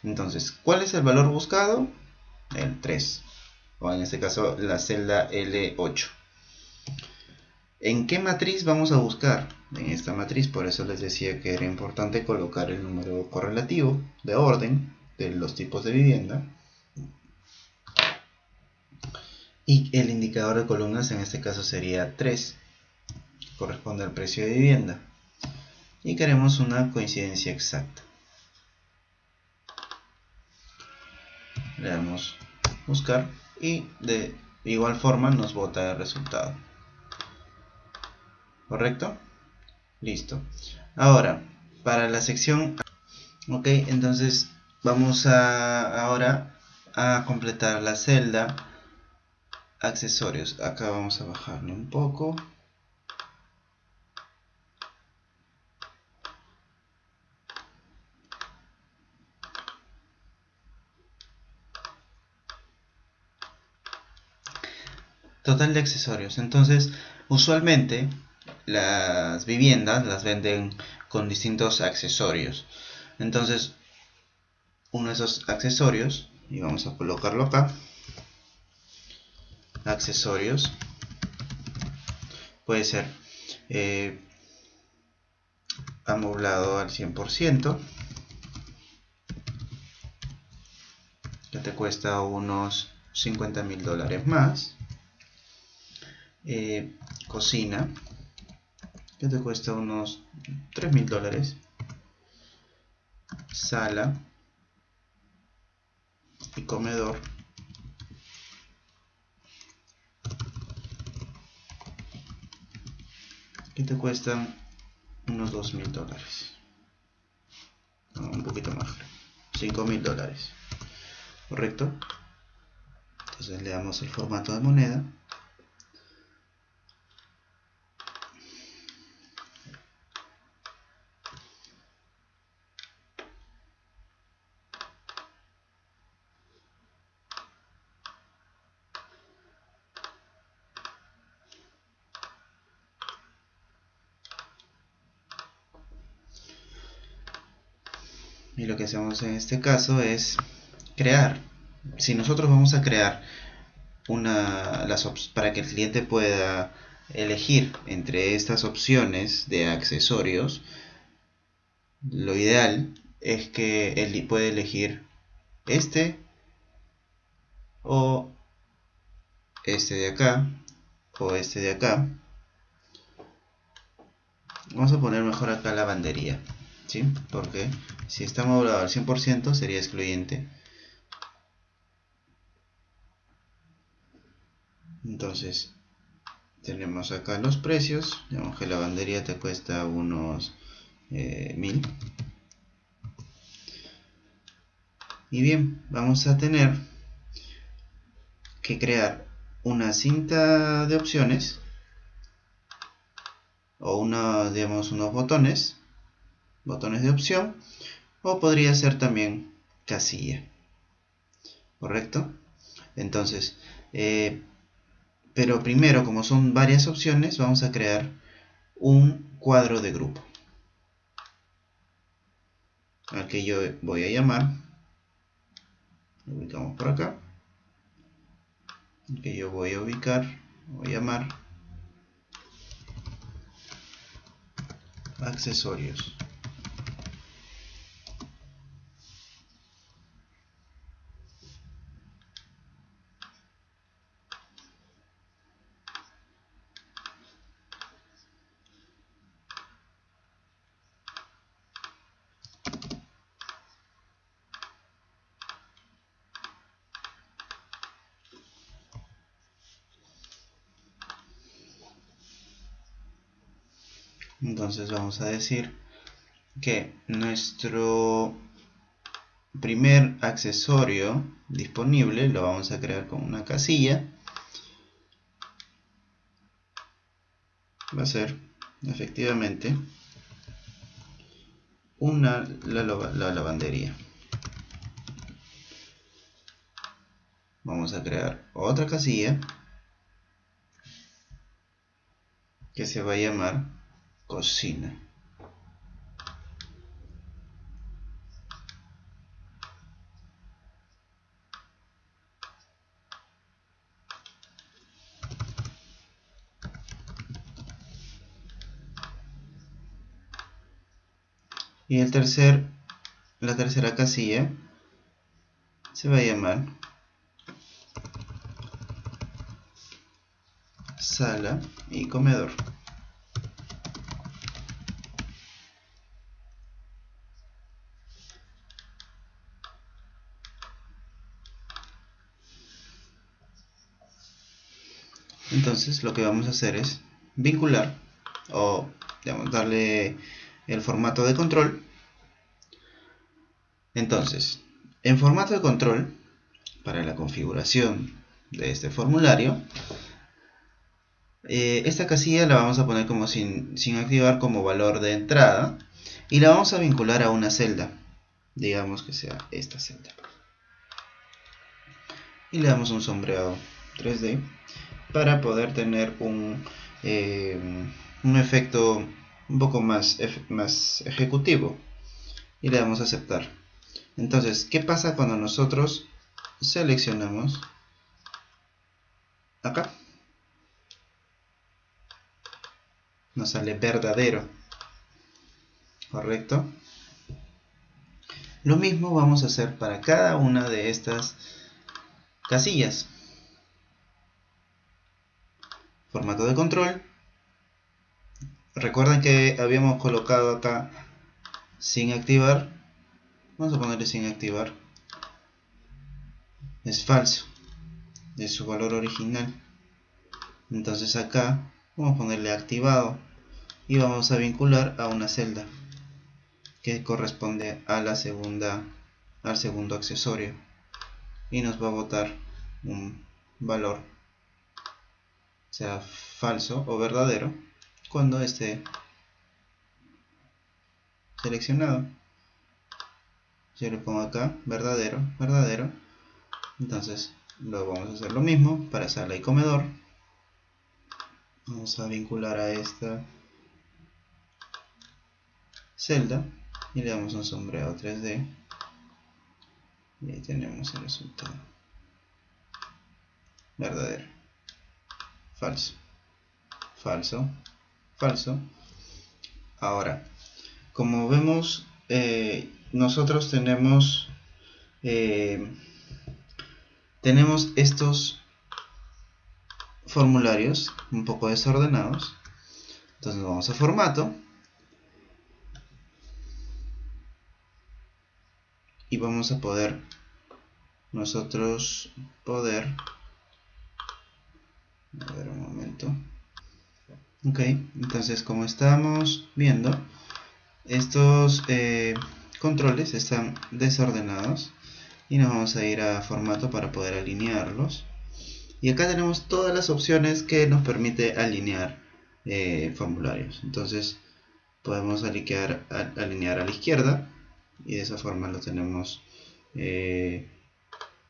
Entonces, ¿cuál es el valor buscado? El 3, o en este caso la celda L8. ¿En qué matriz vamos a buscar? En esta matriz, por eso les decía que era importante colocar el número correlativo de orden de los tipos de vivienda y el indicador de columnas en este caso sería 3, corresponde al precio de vivienda, y queremos una coincidencia exacta. Le damos buscar y de igual forma nos bota el resultado. ¿Correcto? Listo. Ahora, para la sección, ok, entonces vamos ahora a completar la celda accesorios. Acá vamos a bajarle un poco. Total de accesorios. Entonces, usualmente las viviendas las venden con distintos accesorios. Entonces, uno de esos accesorios, y vamos a colocarlo acá, accesorios, puede ser amoblado al 100%, que te cuesta unos $50.000 más. Cocina, que te cuesta unos $3.000. Sala y comedor, que te cuestan unos $2.000, no, un poquito más, $5.000. ¿Correcto? Entonces le damos el formato de moneda. Y lo que hacemos en este caso es crear. Si nosotros vamos a crear para que el cliente pueda elegir entre estas opciones de accesorios, lo ideal es que él puede elegir este o este de acá o este de acá. Vamos a poner mejor acá la lavandería, ¿sí? Porque si está amoblado al 100% sería excluyente. Entonces tenemos acá los precios. Digamos que la lavandería te cuesta unos 1.000. Y bien, vamos a tener que crear una cinta de opciones o digamos, unos botones de opción, o podría ser también casilla, ¿correcto? Entonces, pero primero, como son varias opciones, vamos a crear un cuadro de grupo al que yo voy a llamar, lo ubicamos por acá, que yo voy a llamar accesorios. Entonces vamos a decir que nuestro primer accesorio disponible lo vamos a crear con una casilla. Va a ser efectivamente la lavandería. Vamos a crear otra casilla que se va a llamar cocina. Y la tercera casilla se va a llamar sala y comedor. Entonces lo que vamos a hacer es vincular o digamos, darle el formato de control. Entonces, en formato de control, para la configuración de este formulario, esta casilla la vamos a poner como sin activar como valor de entrada y la vamos a vincular a una celda, digamos que sea esta celda, y le damos un sombreado 3D para poder tener un efecto un poco más ejecutivo, y le damos a aceptar. Entonces, ¿qué pasa cuando nosotros seleccionamos acá? Nos sale verdadero, ¿correcto? Lo mismo vamos a hacer para cada una de estas casillas. Formato de control. Recuerden que habíamos colocado acá sin activar. Vamos a ponerle sin activar. Es falso, es su valor original. Entonces acá vamos a ponerle activado y vamos a vincular a una celda que corresponde a al segundo accesorio, y nos va a botar un valor, sea falso o verdadero, cuando esté seleccionado. Yo le pongo acá verdadero, entonces luego vamos a hacer lo mismo para sala y comedor. Vamos a vincular a esta celda y le damos un sombreado 3D y ahí tenemos el resultado. Verdadero, falso, falso, falso. Ahora, como vemos, nosotros tenemos estos formularios un poco desordenados. Entonces vamos a formato y vamos a poder a ver un momento. Ok, entonces como estamos viendo, estos controles están desordenados y nos vamos a ir a formato para poder alinearlos. Y acá tenemos todas las opciones que nos permite alinear formularios. Entonces podemos alinear a la izquierda y de esa forma lo tenemos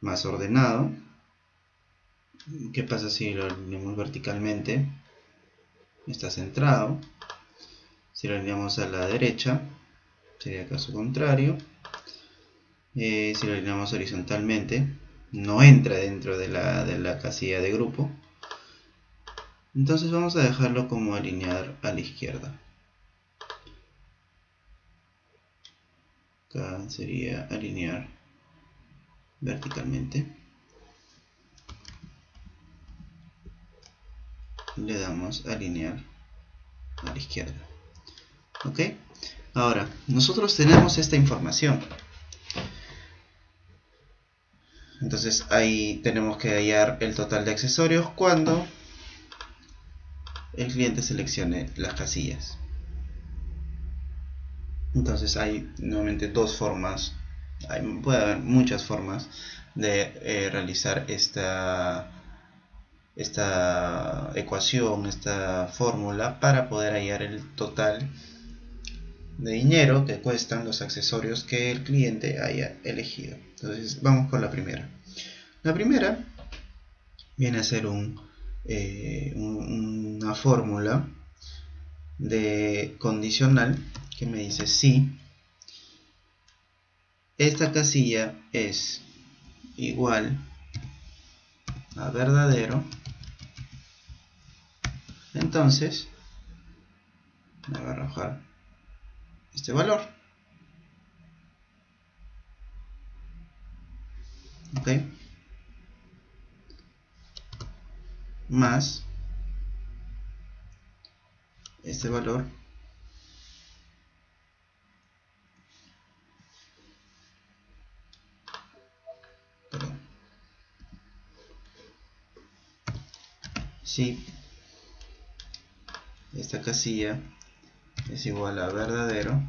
más ordenado. ¿Qué pasa si lo alineamos verticalmente? Está centrado. Si lo alineamos a la derecha, sería caso contrario. Si lo alineamos horizontalmente, no entra dentro de la casilla de grupo. Entonces vamos a dejarlo como alinear a la izquierda. Acá sería alinear verticalmente. Le damos alinear a la izquierda. ¿Ok? Ahora, nosotros tenemos esta información. Entonces ahí tenemos que hallar el total de accesorios cuando el cliente seleccione las casillas. Entonces hay nuevamente dos formas, puede haber muchas formas de realizar esta ecuación, esta fórmula para poder hallar el total de dinero que cuestan los accesorios que el cliente haya elegido. Entonces vamos con la primera. La primera viene a ser una fórmula de condicional que me dice si esta casilla es igual a verdadero, entonces me va a arrojar este valor. ¿Ok? Más este valor si esta casilla es igual a verdadero,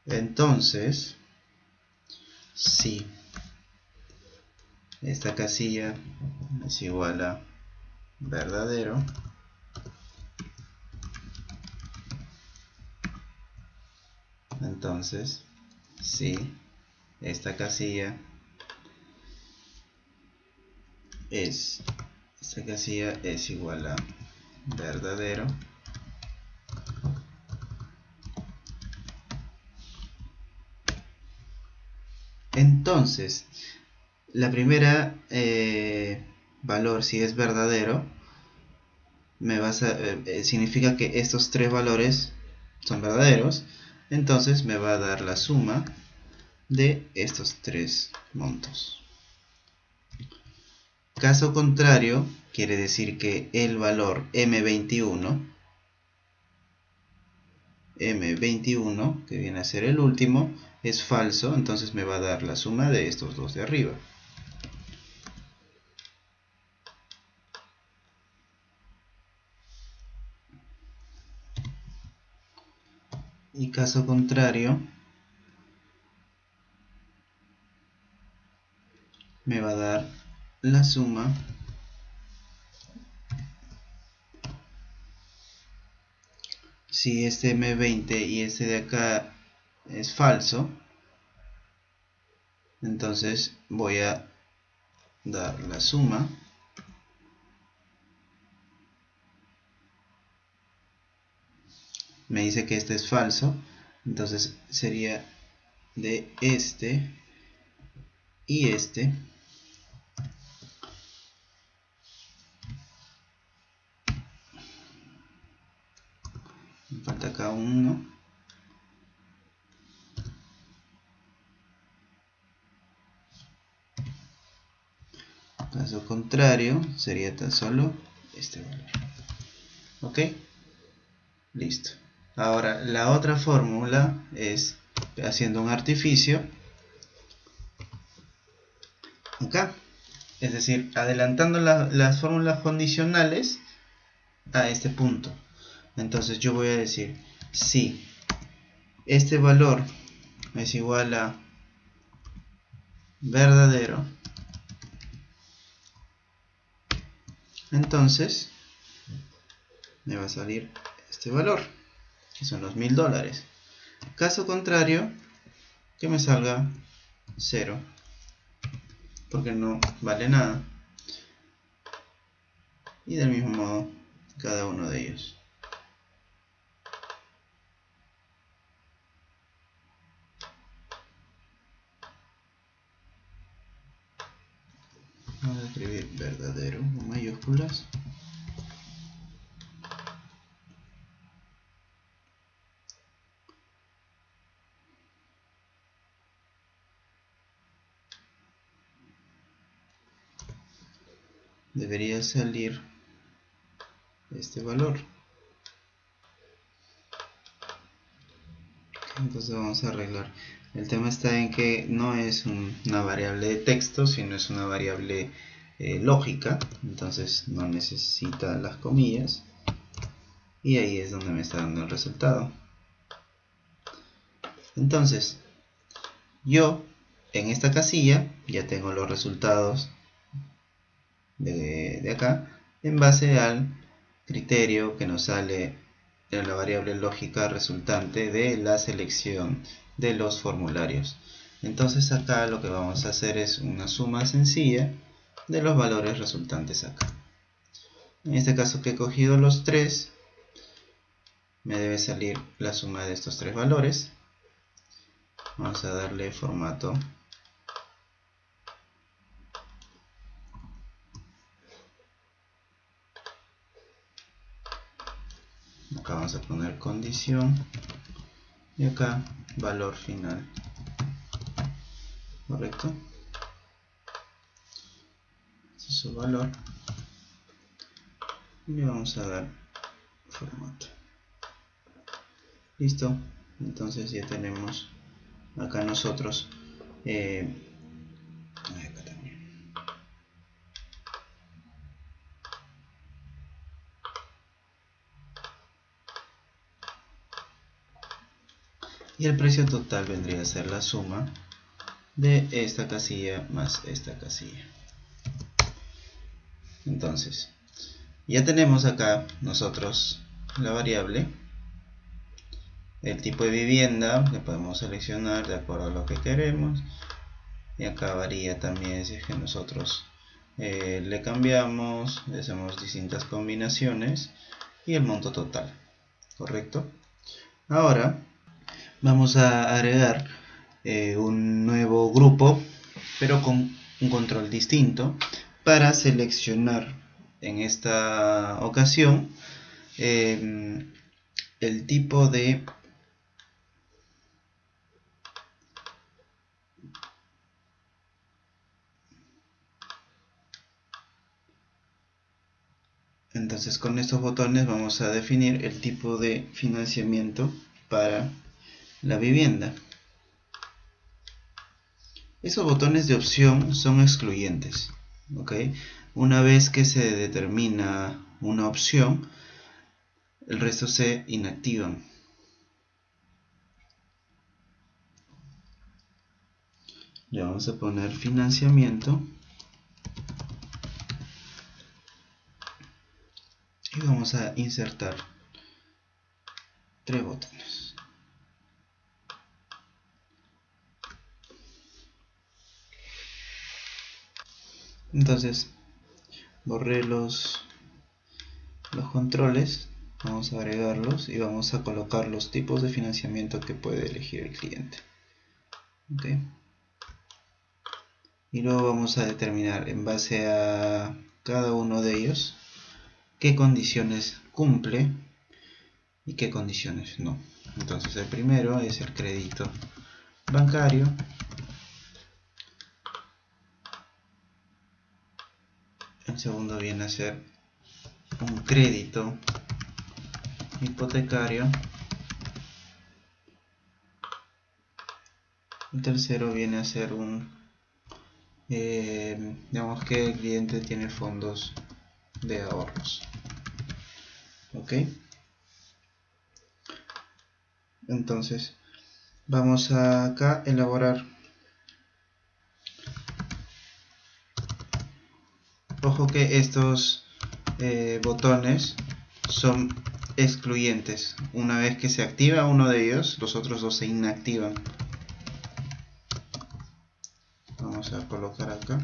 entonces si esta casilla es igual a verdadero, entonces si esta casilla es igual a verdadero, entonces la primera valor, si es verdadero, significa que estos tres valores son verdaderos, entonces me va a dar la suma de estos tres montos. Caso contrario, quiere decir que el valor M21, que viene a ser el último, es falso, entonces me va a dar la suma de estos dos de arriba. Y caso contrario, me va a dar la suma si este M20 y este de acá es falso, entonces voy a dar la suma me dice que este es falso, entonces sería de este y este. Me falta acá uno. Caso contrario sería tan solo este valor. ¿Ok? Listo. Ahora la otra fórmula es haciendo un artificio acá, es decir, adelantando las fórmulas condicionales a este punto. Entonces yo voy a decir si este valor es igual a verdadero, entonces me va a salir este valor, que son los $1000. Caso contrario, que me salga 0, porque no vale nada. Y del mismo modo cada uno de ellos. Vamos a escribir verdadero con mayúsculas. Debería salir este valor. Entonces vamos a arreglar. El tema está en que no es una variable de texto, sino es una variable lógica. Entonces no necesita las comillas. Y ahí es donde me está dando el resultado. Entonces, yo en esta casilla ya tengo los resultados de acá en base al criterio que nos sale en la variable lógica resultante de la selección de los formularios. Entonces acá lo que vamos a hacer es una suma sencilla de los valores resultantes acá. En este caso que he cogido los 3, me debe salir la suma de estos 3 valores. Vamos a darle formato. Acá vamos a poner condición y acá valor final. ¿Correcto? Este es su valor. Y le vamos a dar formato. Listo. Entonces ya tenemos acá nosotros acá también. Y el precio total vendría a ser la suma de esta casilla más esta casilla. Entonces ya tenemos acá nosotros la variable, el tipo de vivienda que podemos seleccionar de acuerdo a lo que queremos, y acá varía también si es que nosotros le cambiamos, le hacemos distintas combinaciones, y el monto total. ¿Correcto? Ahora vamos a agregar un nuevo grupo, pero con un control distinto, para seleccionar en esta ocasión el tipo de entonces con estos botones vamos a definir el tipo de financiamiento para la vivienda. Esos botones de opción son excluyentes, ¿ok? Una vez que se determina una opción, el resto se inactivan. Le vamos a poner financiamiento y vamos a insertar 3 botones. Entonces borré los controles, vamos a agregarlos y vamos a colocar los tipos de financiamiento que puede elegir el cliente. ¿Okay? Y luego vamos a determinar en base a cada uno de ellos qué condiciones cumple y qué condiciones no. Entonces el primero es el crédito bancario. El segundo viene a ser un crédito hipotecario. El tercero viene a ser un digamos que el cliente tiene fondos de ahorros. Ok, entonces Vamos a acá elaborar. Ojo que estos botones son excluyentes. Una vez que se activa uno de ellos, los otros dos se inactivan. Vamos a colocar acá.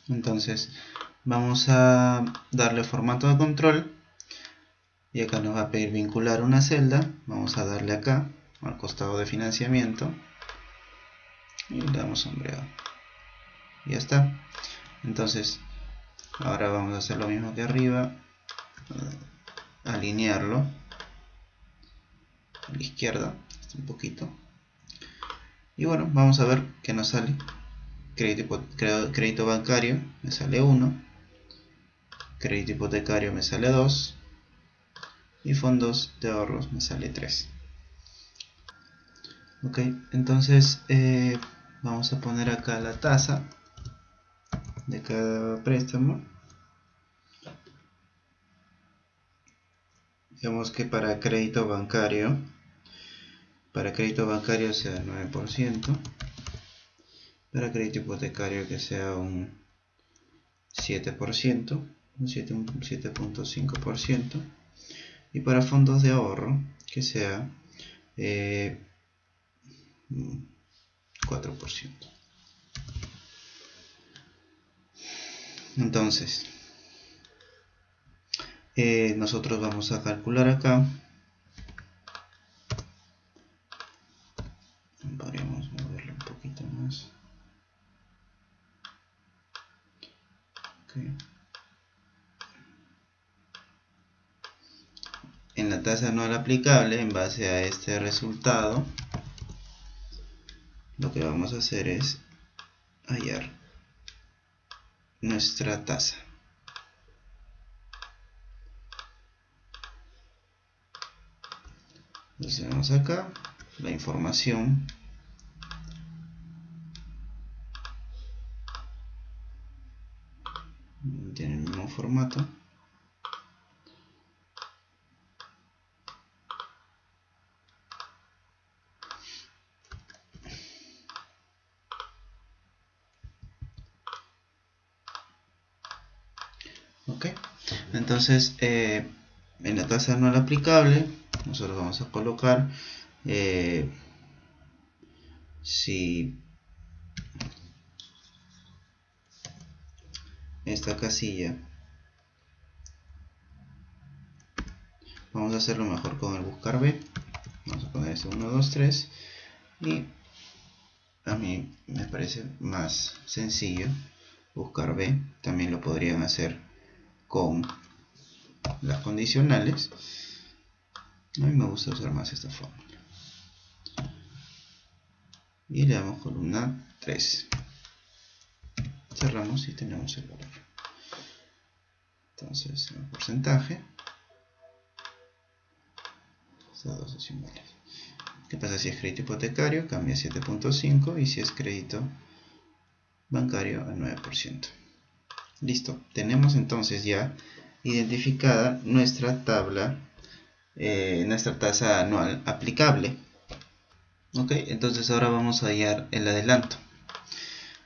Entonces vamos a darle formato de control y acá nos va a pedir vincular una celda. Vamos a darle acá al costado de financiamiento y le damos sombreado. Y ya está. Entonces ahora vamos a hacer lo mismo que arriba, alinearlo a la izquierda un poquito. Y bueno, vamos a ver qué nos sale. Crédito bancario me sale 1, crédito hipotecario me sale 2 y fondos de ahorros me sale 3. Ok, entonces vamos a poner acá la tasa de cada préstamo. Digamos que para crédito bancario sea 9%, para crédito hipotecario que sea un 7%, un 7.5%, y para fondos de ahorro que sea 4%. Entonces nosotros vamos a calcular acá. Podríamos moverlo un poquito más. Okay. En la tasa anual aplicable, en base a este resultado, lo que vamos a hacer es hallar nuestra tasa. Entonces vemos acá la información. Tiene el mismo formato. Ok, entonces en la tasa anual aplicable nosotros vamos a colocar si esta casilla, vamos a hacerlo mejor con el buscar B. Vamos a poner ese 1, 2, 3 y a mí me parece más sencillo buscar B. También lo podrían hacer con las condicionales. A mí me gusta usar más esta fórmula. Y le damos columna 3. Cerramos y tenemos el valor. Entonces el porcentaje, estas dos decimales. ¿Qué pasa si es crédito hipotecario? Cambia a 7.5 y si es crédito bancario al 9%. Listo, tenemos entonces ya identificada nuestra tabla, nuestra tasa anual aplicable. Ok, entonces ahora vamos a hallar el adelanto.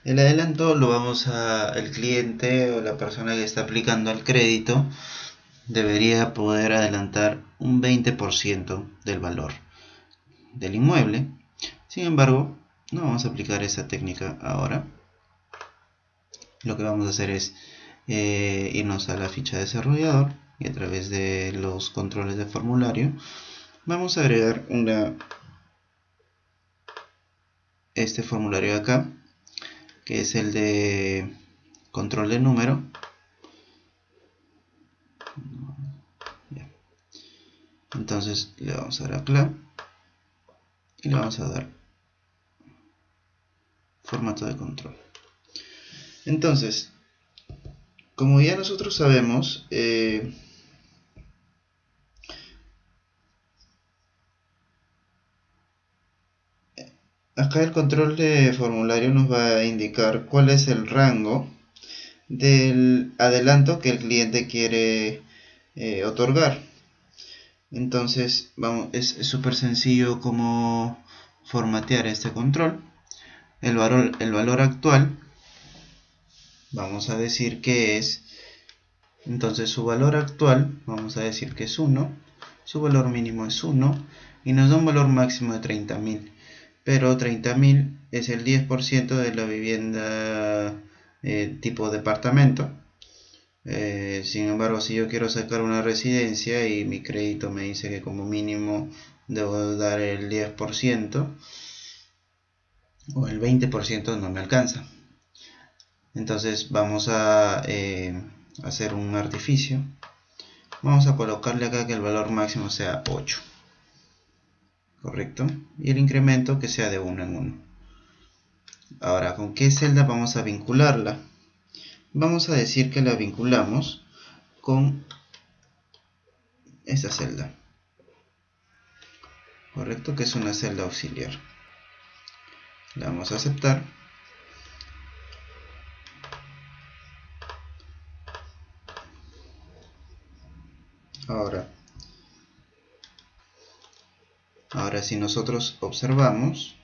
El adelanto lo el cliente o la persona que está aplicando el crédito debería poder adelantar un 20% del valor del inmueble. Sin embargo, no vamos a aplicar esa técnica ahora. Lo que vamos a hacer es irnos a la ficha de desarrollador y a través de los controles de formulario vamos a agregar este formulario de acá, que es el de control de número. Entonces le vamos a dar acá y le vamos a dar formato de control. Entonces Como ya nosotros sabemos, acá el control de formulario nos va a indicar cuál es el rango del adelanto que el cliente quiere otorgar. Entonces, es súper sencillo como formatear este control. El valor actual, vamos a decir que es, entonces su valor actual, vamos a decir que es 1, su valor mínimo es 1 y nos da un valor máximo de 30.000. Pero 30.000 es el 10% de la vivienda tipo departamento. Sin embargo, si yo quiero sacar una residencia y mi crédito me dice que como mínimo debo dar el 10% o el 20%, no me alcanza. Entonces vamos a hacer un artificio. Vamos a colocarle acá que el valor máximo sea 8. ¿Correcto? Y el incremento que sea de 1 en 1. Ahora, ¿con qué celda vamos a vincularla? Vamos a decir que la vinculamos con esta celda. ¿Correcto? Que es una celda auxiliar. Le vamos a aceptar. Ahora si nosotros observamos,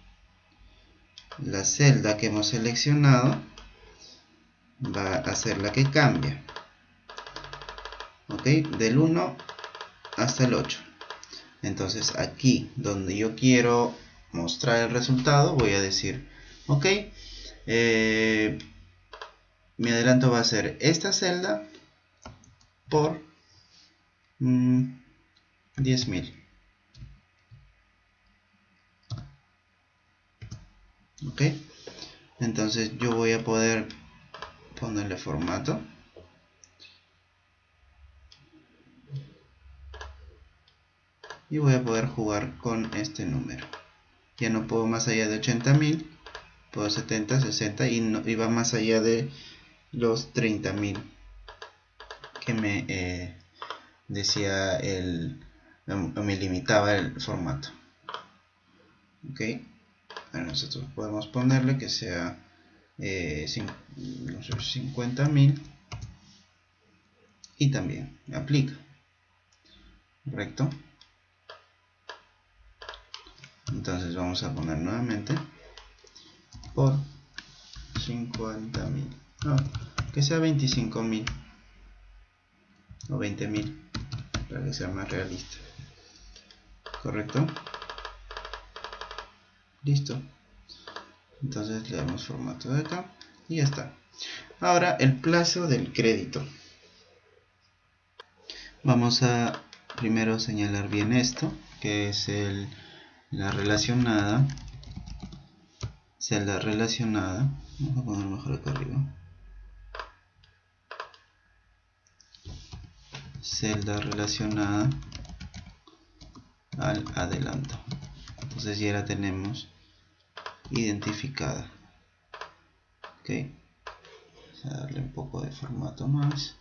la celda que hemos seleccionado va a ser la que cambia. ¿Ok? Del 1 hasta el 8. Entonces aquí donde yo quiero mostrar el resultado voy a decir, ok, mi adelanto va a ser esta celda por 10.000. Ok, entonces yo voy a poder ponerle formato y voy a poder jugar con este número. Ya no puedo más allá de 80.000, puedo 70, 60 y va más allá de los 30.000 que me decía me limitaba el formato. Ok, ahora nosotros podemos ponerle que sea 50.000 y también aplica. Correcto. Entonces vamos a poner nuevamente por 50.000, no, que sea 25.000 o 20.000 para que sea más realista. Correcto. Listo. Entonces le damos formato de acá y ya está. Ahora el plazo del crédito. Vamos a primero señalar bien esto, que es la relacionada, celda relacionada. Vamos a poner mejor acá arriba. Celda relacionada al adelanto. Entonces ya la tenemos identificada. Ok, vamos a darle un poco de formato más.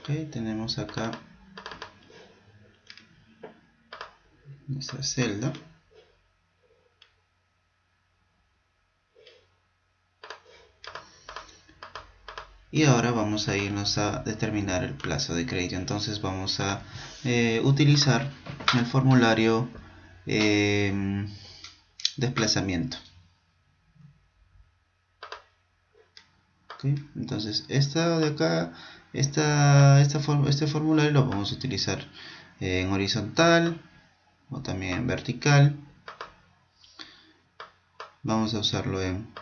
Ok, tenemos acá nuestra celda. Y ahora vamos a irnos a determinar el plazo de crédito. Entonces vamos a utilizar el formulario desplazamiento. ¿Okay? Entonces esta de acá, este formulario lo vamos a utilizar en horizontal o también en vertical. Vamos a usarlo en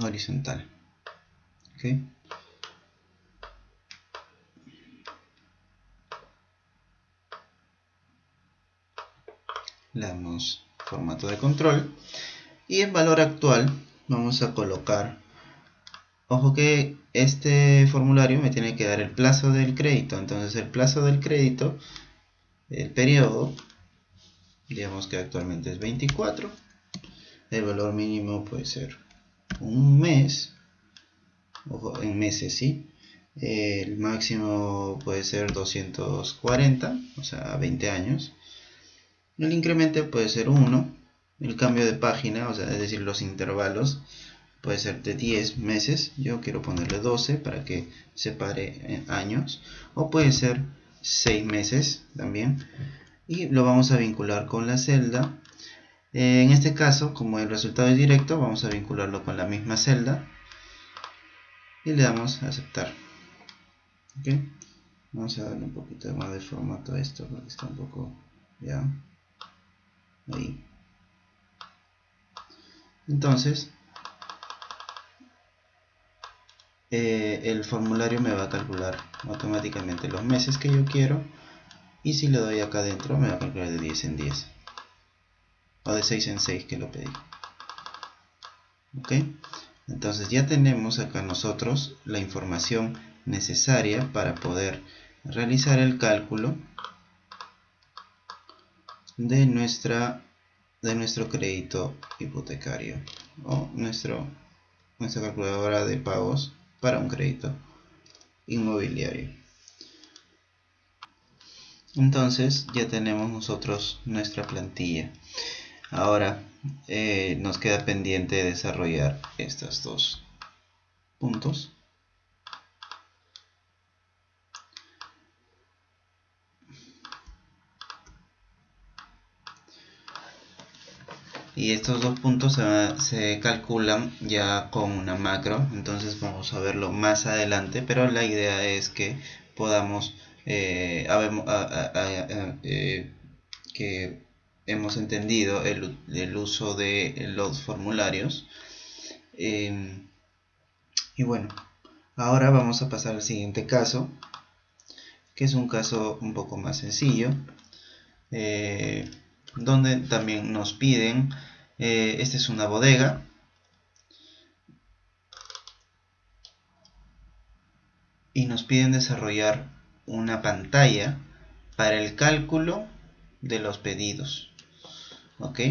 horizontal. ¿Okay? Le damos formato de control y en valor actual vamos a colocar Ojo que este formulario me tiene que dar el plazo del crédito. Entonces el plazo del crédito, el periodo, digamos que actualmente es 24. El valor mínimo puede ser un mes, ojo, en meses, ¿sí? El máximo puede ser 240, o sea, 20 años. El incremento puede ser 1. El cambio de página, o sea, es decir, los intervalos, puede ser de 10 meses. Yo quiero ponerle 12 para que separe en años. O puede ser 6 meses también. Y lo vamos a vincular con la celda. En este caso, como el resultado es directo, vamos a vincularlo con la misma celda. Y le damos a aceptar. ¿Okay? Vamos a darle un poquito más de formato a esto porque está un poco... ya. Ahí. Entonces, el formulario me va a calcular automáticamente los meses que yo quiero. Y si le doy acá adentro, me va a calcular de 10 en 10. O de 6 en 6 que lo pedí. ¿Ok? Entonces ya tenemos acá nosotros la información necesaria para poder realizar el cálculo de nuestro crédito hipotecario o nuestra calculadora de pagos para un crédito inmobiliario. Entonces ya tenemos nosotros nuestra plantilla. Ahora nos queda pendiente desarrollar estos dos puntos. Y estos dos puntos se calculan ya con una macro, entonces vamos a verlo más adelante, pero la idea es que podamos, que hemos entendido el uso de los formularios. Y bueno, ahora vamos a pasar al siguiente caso, que es un caso un poco más sencillo, donde también nos piden, esta es una bodega, y nos piden desarrollar una pantalla para el cálculo de los pedidos. ¿Ok?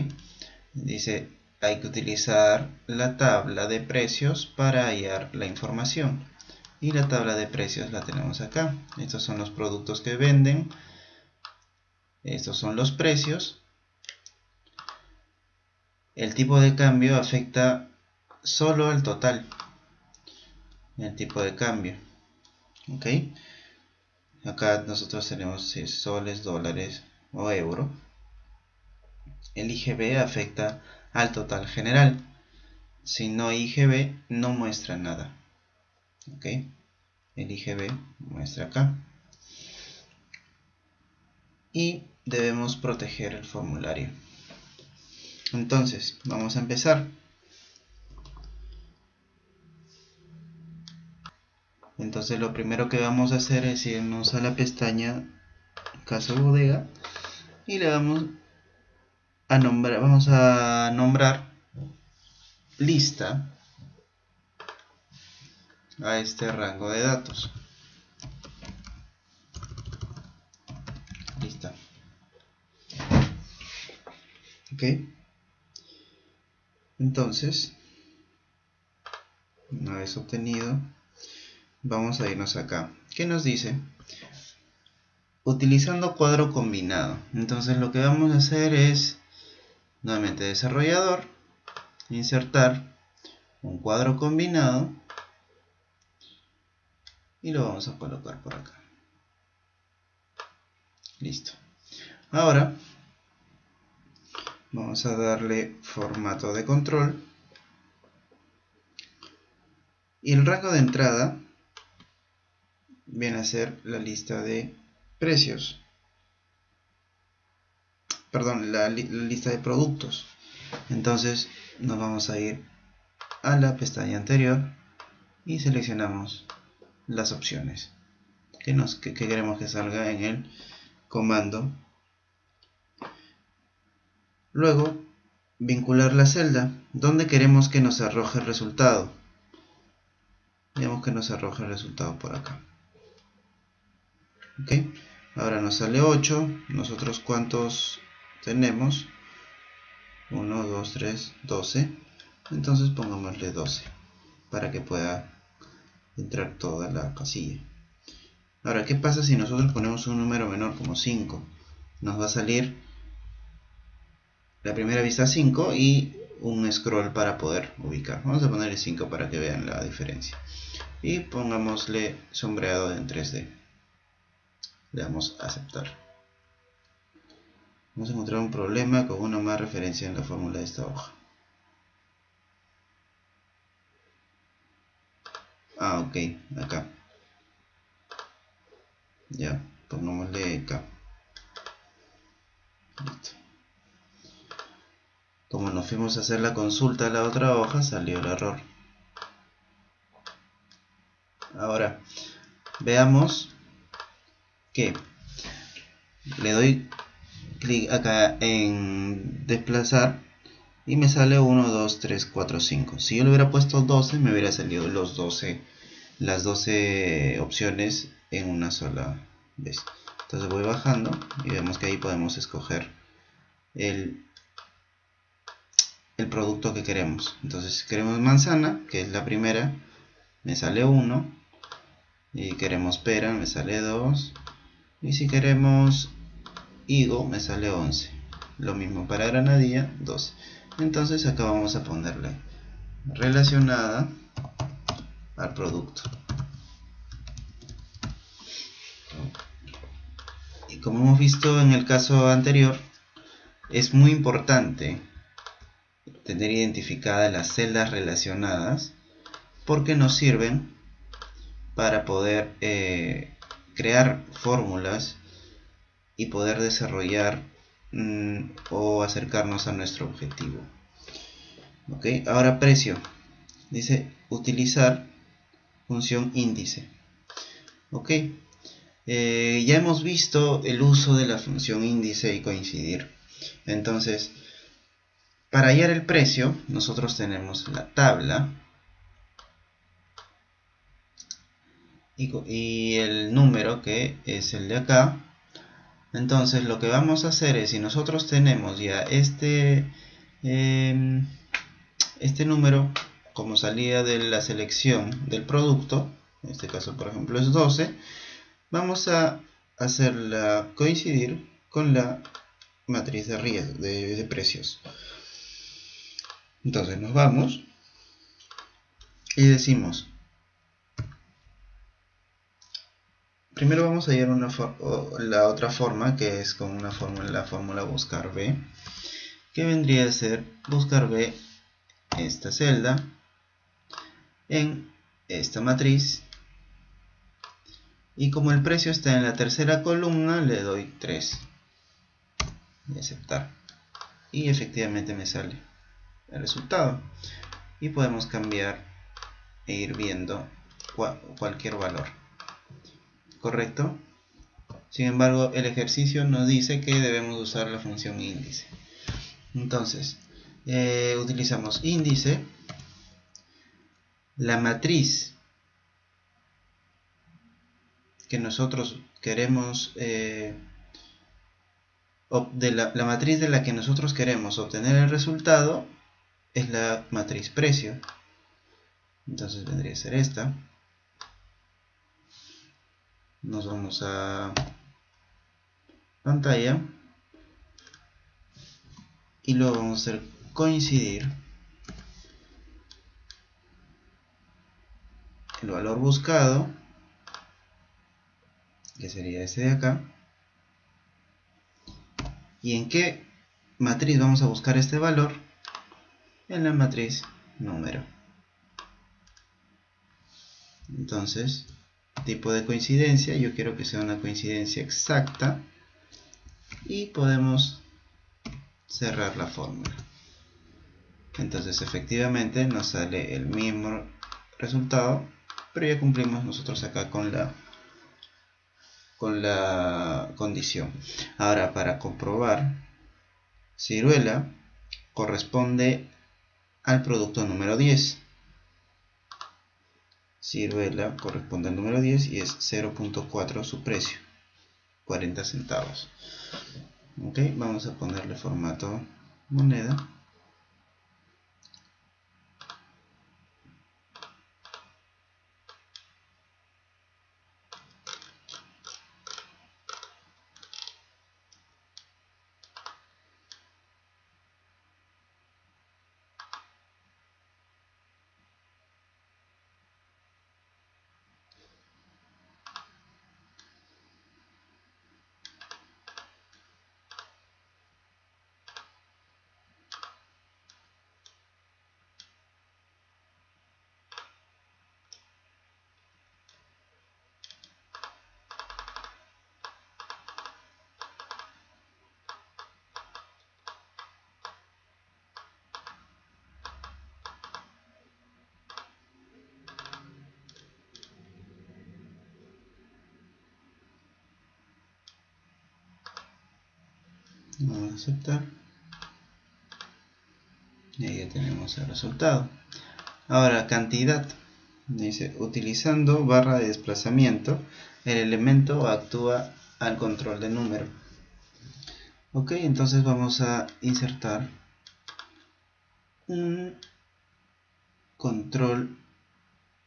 Dice, hay que utilizar la tabla de precios para hallar la información. Y la tabla de precios la tenemos acá. Estos son los productos que venden. Estos son los precios. El tipo de cambio afecta solo el total. El tipo de cambio. ¿Ok? Acá nosotros tenemos soles, dólares o euro. El IGB afecta al total general. Si no hay IGB, no muestra nada. ¿Ok? El IGB muestra acá. Y debemos proteger el formulario. Entonces, vamos a empezar. Entonces, lo primero que vamos a hacer es irnos a la pestaña Caso Bodega y le vamos a nombrar lista a este rango de datos. Lista. ¿Ok? Entonces, una vez obtenido, vamos a irnos acá. ¿Qué nos dice? Utilizando cuadro combinado. Entonces lo que vamos a hacer es, nuevamente desarrollador, insertar un cuadro combinado y lo vamos a colocar por acá. Listo. Ahora vamos a darle formato de control y el rango de entrada viene a ser la lista de precios, perdón, la lista de productos. Entonces nos vamos a ir a la pestaña anterior y seleccionamos las opciones que queremos que salga en el comando. Luego, vincular la celda donde queremos que nos arroje el resultado. Veamos que nos arroja el resultado por acá. Ok, ahora nos sale 8. Nosotros ¿cuántos tenemos? 1, 2, 3, 12. Entonces pongámosle 12 para que pueda entrar toda la casilla. Ahora, ¿qué pasa si nosotros ponemos un número menor como 5? Nos va a salir la primera vista 5 y un scroll para poder ubicar. Vamos a ponerle 5 para que vean la diferencia. Y pongámosle sombreado en 3D. Le damos a aceptar. Vamos a encontrar un problema con una más referencia en la fórmula de esta hoja. Ok, acá. Ya, pongámosle acá. Listo. Como nos fuimos a hacer la consulta a la otra hoja, salió el error. Ahora, veamos que le doy clic acá en desplazar y me sale 1, 2, 3, 4, 5. Si yo le hubiera puesto 12, me hubiera salido las 12 opciones en una sola vez. Entonces voy bajando y vemos que ahí podemos escoger el producto que queremos. Entonces si queremos manzana, que es la primera, me sale 1. Y queremos pera, me sale 2. Y si queremos higo, me sale 11. Lo mismo para granadilla, 12. Entonces acá vamos a ponerle relacionada al producto. Y como hemos visto en el caso anterior, es muy importante tener identificadas las celdas relacionadas porque nos sirven para poder crear fórmulas y poder desarrollar o acercarnos a nuestro objetivo. Ok, ahora precio. Dice utilizar función índice. Ok, ya hemos visto el uso de la función índice y coincidir. Entonces, para hallar el precio, nosotros tenemos la tabla y el número, que es el de acá. Entonces, lo que vamos a hacer es, si nosotros tenemos ya este número como salida de la selección del producto, en este caso por ejemplo es 12, vamos a hacerla coincidir con la matriz de precios. Entonces nos vamos y decimos, primero vamos a hallar la otra forma, que es con la fórmula buscar B, que vendría a ser buscar B esta celda en esta matriz, y como el precio está en la tercera columna le doy 3 y aceptar, y efectivamente me sale el resultado. Y podemos cambiar e ir viendo cualquier valor, ¿correcto? Sin embargo, el ejercicio nos dice que debemos usar la función índice. Entonces, utilizamos índice, la matriz que nosotros queremos, la matriz de la que nosotros queremos obtener el resultado es la matriz precio. Entonces vendría a ser esta. Nos vamos a pantalla y luego vamos a hacer coincidir el valor buscado, que sería este de acá. ¿Y en qué matriz vamos a buscar este valor? En la matriz número. Entonces, tipo de coincidencia, yo quiero que sea una coincidencia exacta, y podemos cerrar la fórmula. Entonces efectivamente nos sale el mismo resultado, pero ya cumplimos nosotros acá con la condición. Ahora, para comprobar, ciruela corresponde al producto número 10. ciruela corresponde al número 10 y es 0.4 su precio, 40 centavos. Ok, vamos a ponerle formato moneda. Vamos a aceptar y ahí ya tenemos el resultado. Ahora cantidad, dice utilizando barra de desplazamiento el elemento actúa al control de número. Ok, entonces vamos a insertar un control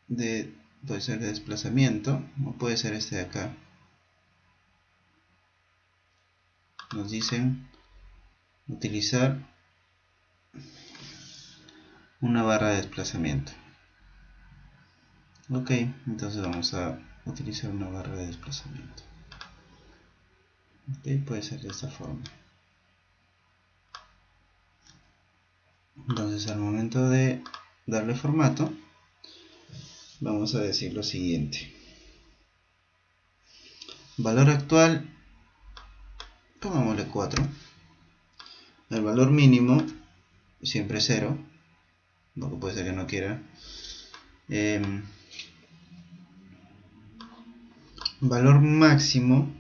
de, puede ser de desplazamiento o puede ser este de acá. Nos dicen utilizar una barra de desplazamiento. Ok, entonces vamos a utilizar una barra de desplazamiento. Ok, puede ser de esta forma. Entonces al momento de darle formato, vamos a decir lo siguiente. Valor actual, pongámosle 4. El valor mínimo, siempre 0. Lo que puede ser que no quiera. Valor máximo,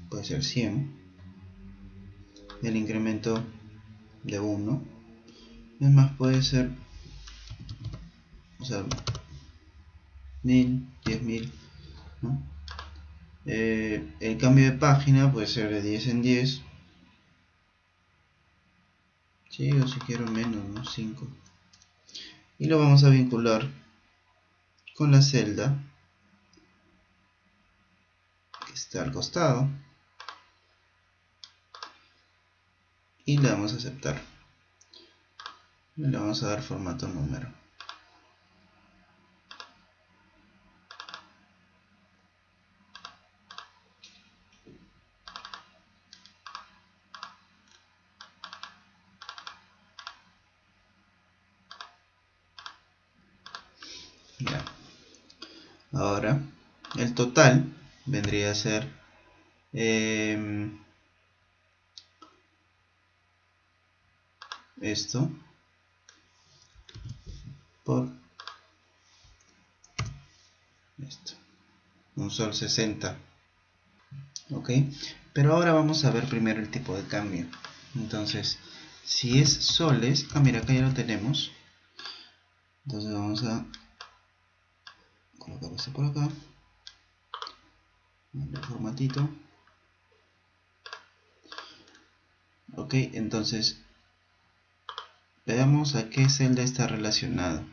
puede ser 100. El incremento de 1. Es más, puede ser, o sea, 1000, 10.000, ¿no? El cambio de página puede ser de 10 en 10. Sí, o si quiero menos, ¿no? 5. Y lo vamos a vincular con la celda que está al costado. Y le vamos a aceptar. Y le vamos a dar formato número. Ya. Ahora, el total vendría a ser esto por esto, un sol 60. Ok, pero ahora vamos a ver primero el tipo de cambio. Entonces, si es soles, mira, acá ya lo tenemos. Entonces vamos a colocar esto por acá, el formatito. Ok, entonces veamos a qué celda está relacionado.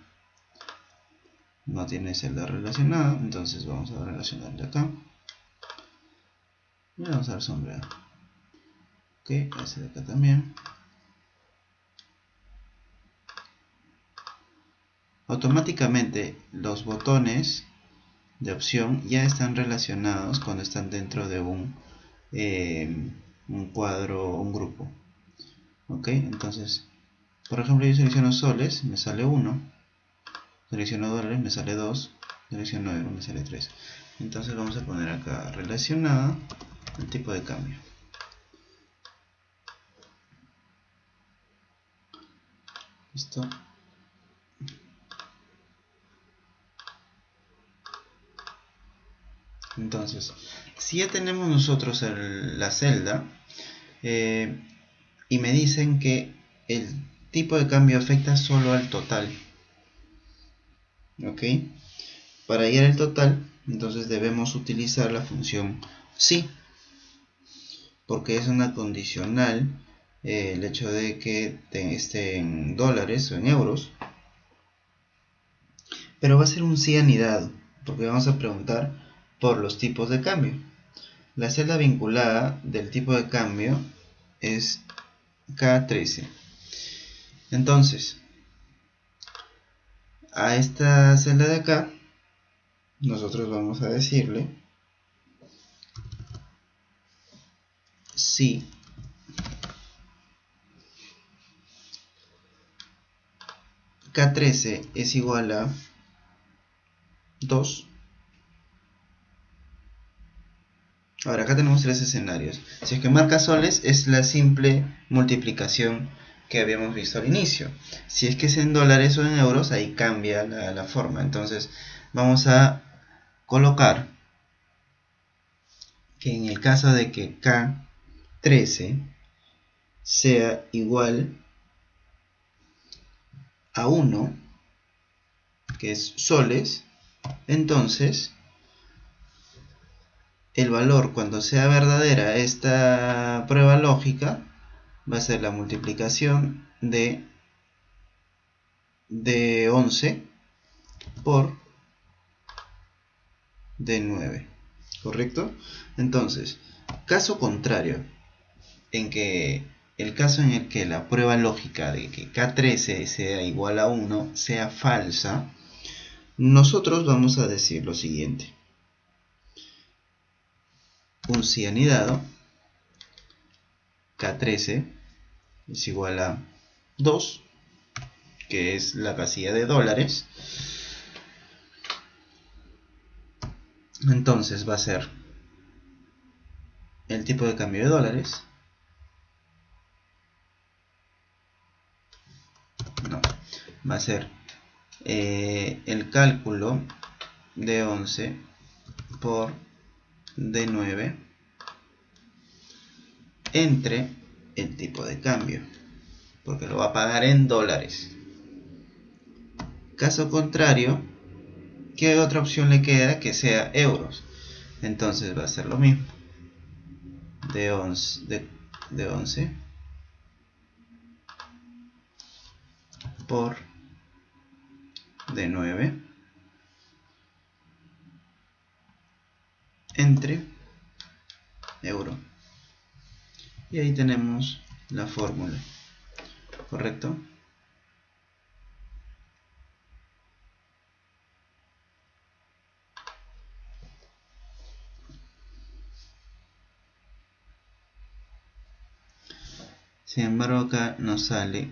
No tiene celda relacionada, entonces vamos a relacionarle acá y vamos a dar sombreado. Ok, ese de acá también. Automáticamente los botones de opción ya están relacionados cuando están dentro de un cuadro o un grupo. Ok, entonces por ejemplo yo selecciono soles, me sale 1, selecciono dólares, me sale 2, selecciono euro, me sale 3. Entonces vamos a poner acá relacionada el tipo de cambio. Listo. Entonces, si ya tenemos nosotros la celda y me dicen que el tipo de cambio afecta solo al total, ¿ok? Para hallar el total, entonces debemos utilizar la función si, porque es una condicional el hecho de que esté en dólares o en euros, pero va a ser un sí anidado, porque vamos a preguntar por los tipos de cambio. La celda vinculada del tipo de cambio es K13. Entonces, a esta celda de acá, nosotros vamos a decirle si K13 es igual a 2. Ahora acá tenemos tres escenarios. Si es que marca soles, es la simple multiplicación que habíamos visto al inicio. Si es que es en dólares o en euros, ahí cambia la forma. Entonces vamos a colocar que en el caso de que K13 sea igual a 1, que es soles, entonces el valor, cuando sea verdadera esta prueba lógica, va a ser la multiplicación de 11 por de 9, ¿correcto? Entonces, caso contrario, en que el caso en el que la prueba lógica de que K13 sea igual a 1 sea falsa, nosotros vamos a decir lo siguiente: un sí anidado, K13 es igual a 2, que es la casilla de dólares. Entonces va a ser el tipo de cambio de dólares. No, va a ser el cálculo de 11 por de 9 entre el tipo de cambio, porque lo va a pagar en dólares. Caso contrario, ¿qué otra opción le queda? Que sea euros. Entonces va a ser lo mismo. De 11 por de 9 entre euro. Y ahí tenemos la fórmula, ¿correcto? Sin embargo, acá nos sale.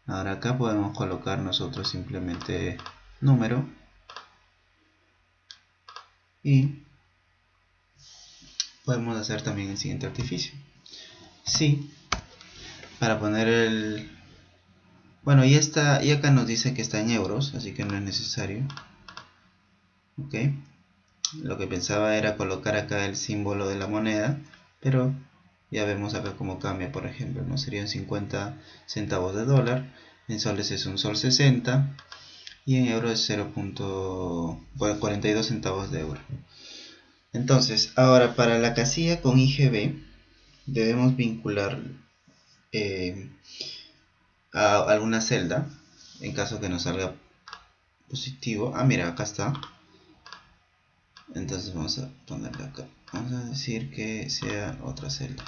Ahora acá podemos colocar nosotros simplemente número y podemos hacer también el siguiente artificio. Sí, para poner el... Bueno, y acá nos dice que está en euros, así que no es necesario. Ok. Lo que pensaba era colocar acá el símbolo de la moneda, pero ya vemos acá cómo cambia, por ejemplo, ¿no? Serían 50 centavos de dólar, en soles es un sol 60 y en euros es 0.42 centavos de euro. Entonces, ahora para la casilla con IGB debemos vincular a alguna celda en caso que nos salga positivo. Ah, mira, acá está. Entonces vamos a ponerle acá. Vamos a decir que sea otra celda.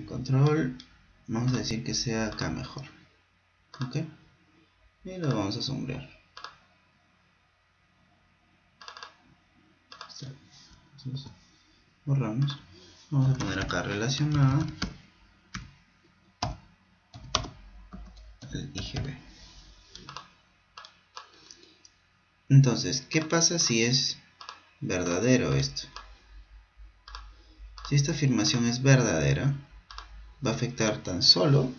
Control. Vamos a decir que sea acá mejor. Ok. Y lo vamos a sombrear. Entonces, borramos. Vamos a poner acá relacionada el IGB. Entonces, ¿qué pasa si es verdadero esto? Si esta afirmación es verdadera, va a afectar tan solo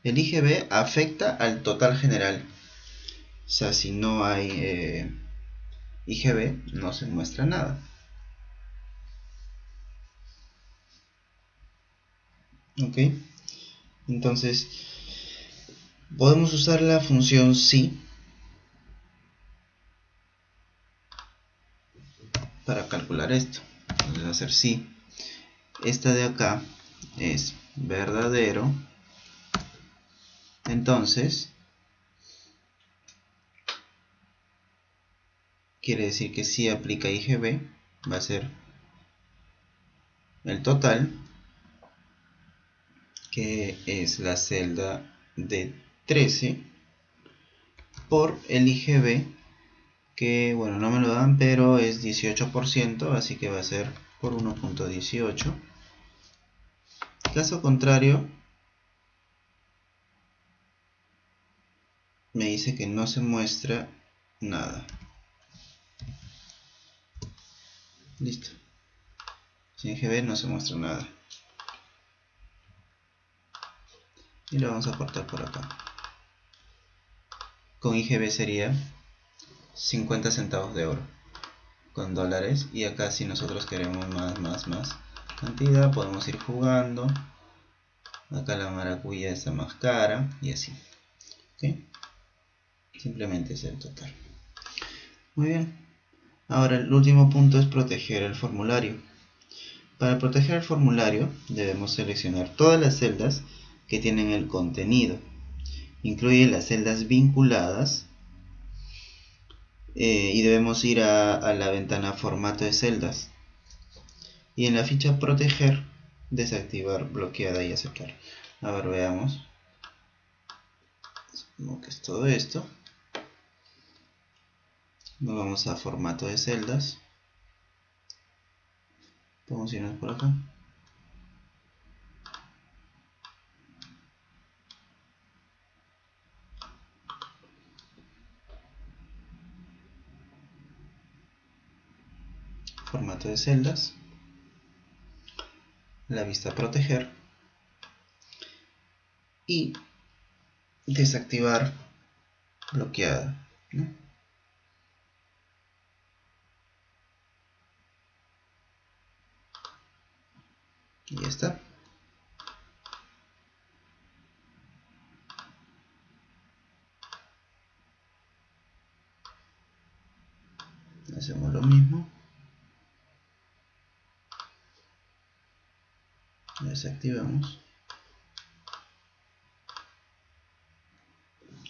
el IGB, afecta al total general. O sea, si no hay IGB, no se muestra nada. Ok. Entonces podemos usar la función si para calcular esto. Entonces va a ser si esta de acá es verdadero, entonces quiere decir que si aplica IGB, va a ser el total, que es la celda de 13, por el IGB, que bueno, no me lo dan, pero es 18%, así que va a ser por 1.18. Caso contrario, me dice que no se muestra nada. Listo. Sin IGB no se muestra nada. Y lo vamos a cortar por acá. Con IGB sería 50 centavos de oro. Con dólares. Y acá si nosotros queremos más cantidad, podemos ir jugando. Acá la maracuya está más cara. Y así. ¿Ok? Simplemente es el total. Muy bien. Ahora el último punto es proteger el formulario. Para proteger el formulario debemos seleccionar todas las celdas que tienen el contenido. Incluye las celdas vinculadas y debemos ir a la ventana formato de celdas. Y en la ficha proteger, desactivar, bloqueada y aceptar. A ver, veamos. Supongo que es todo esto. Nos vamos a formato de celdas. Podemos irnos por acá. Formato de celdas. La vista proteger. Y desactivar bloqueada, ¿no? Y ya está. Hacemos lo mismo. Desactivamos.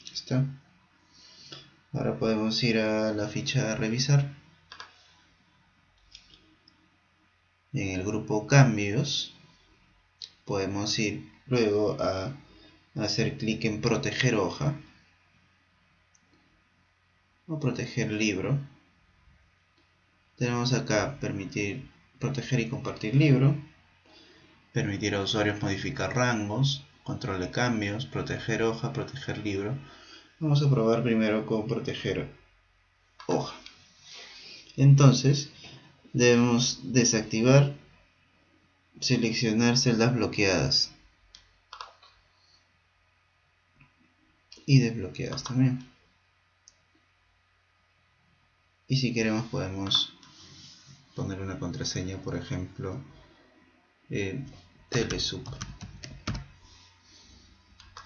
Ya está. Ahora podemos ir a la ficha revisar. En el grupo cambios podemos ir luego a hacer clic en proteger hoja o proteger libro. Tenemos acá permitir proteger y compartir libro, permitir a usuarios modificar rangos, control de cambios, proteger hoja, proteger libro. Vamos a probar primero con proteger hoja. Entonces debemos desactivar, seleccionar celdas bloqueadas y desbloqueadas también. Y si queremos podemos poner una contraseña, por ejemplo telesub,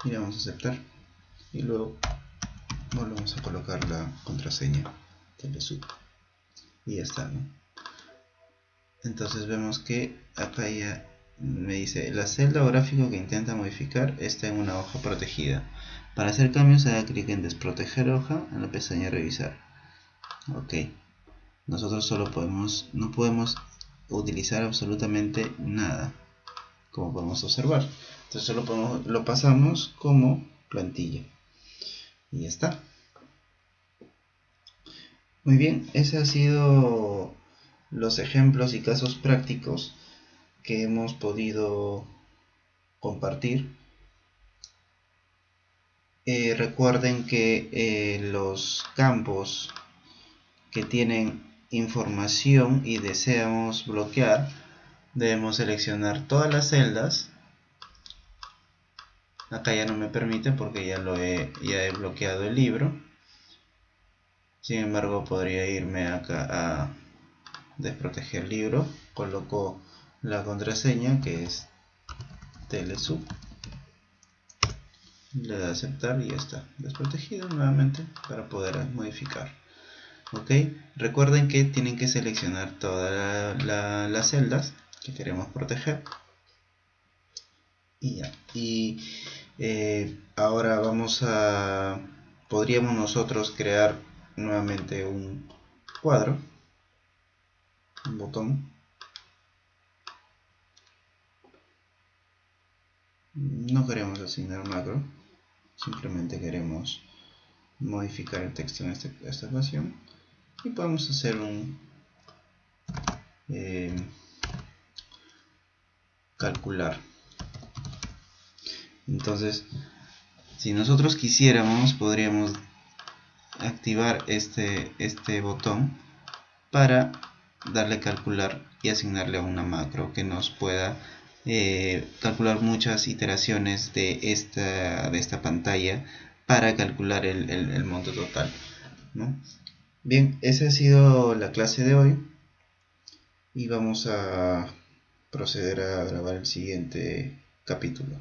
y le vamos a aceptar y luego volvemos a colocar la contraseña telesub y ya está, ¿no? Entonces vemos que acá ya me dice la celda o gráfico que intenta modificar está en una hoja protegida. Para hacer cambios haga clic en desproteger hoja en la pestaña revisar. Ok, nosotros no podemos utilizar absolutamente nada, como podemos observar. Entonces lo pasamos como plantilla y ya está. Muy bien, ese ha sido los ejemplos y casos prácticos que hemos podido compartir. Recuerden que los campos que tienen información y deseamos bloquear, debemos seleccionar todas las celdas. Acá ya no me permite porque ya he bloqueado el libro. Sin embargo, podría irme acá a desproteger libro. Coloco la contraseña que es telesub le da a aceptar y ya está desprotegido nuevamente para poder modificar. Ok, recuerden que tienen que seleccionar todas las celdas que queremos proteger y ya. Y ahora podríamos nosotros crear nuevamente un cuadro, un botón. No queremos asignar macro, simplemente queremos modificar el texto en esta ocasión y podemos hacer un calcular. Entonces, si nosotros quisiéramos, podríamos activar este botón para darle calcular y asignarle a una macro que nos pueda calcular muchas iteraciones de esta pantalla para calcular el monto total, ¿no? Bien, esa ha sido la clase de hoy y vamos a proceder a grabar el siguiente capítulo.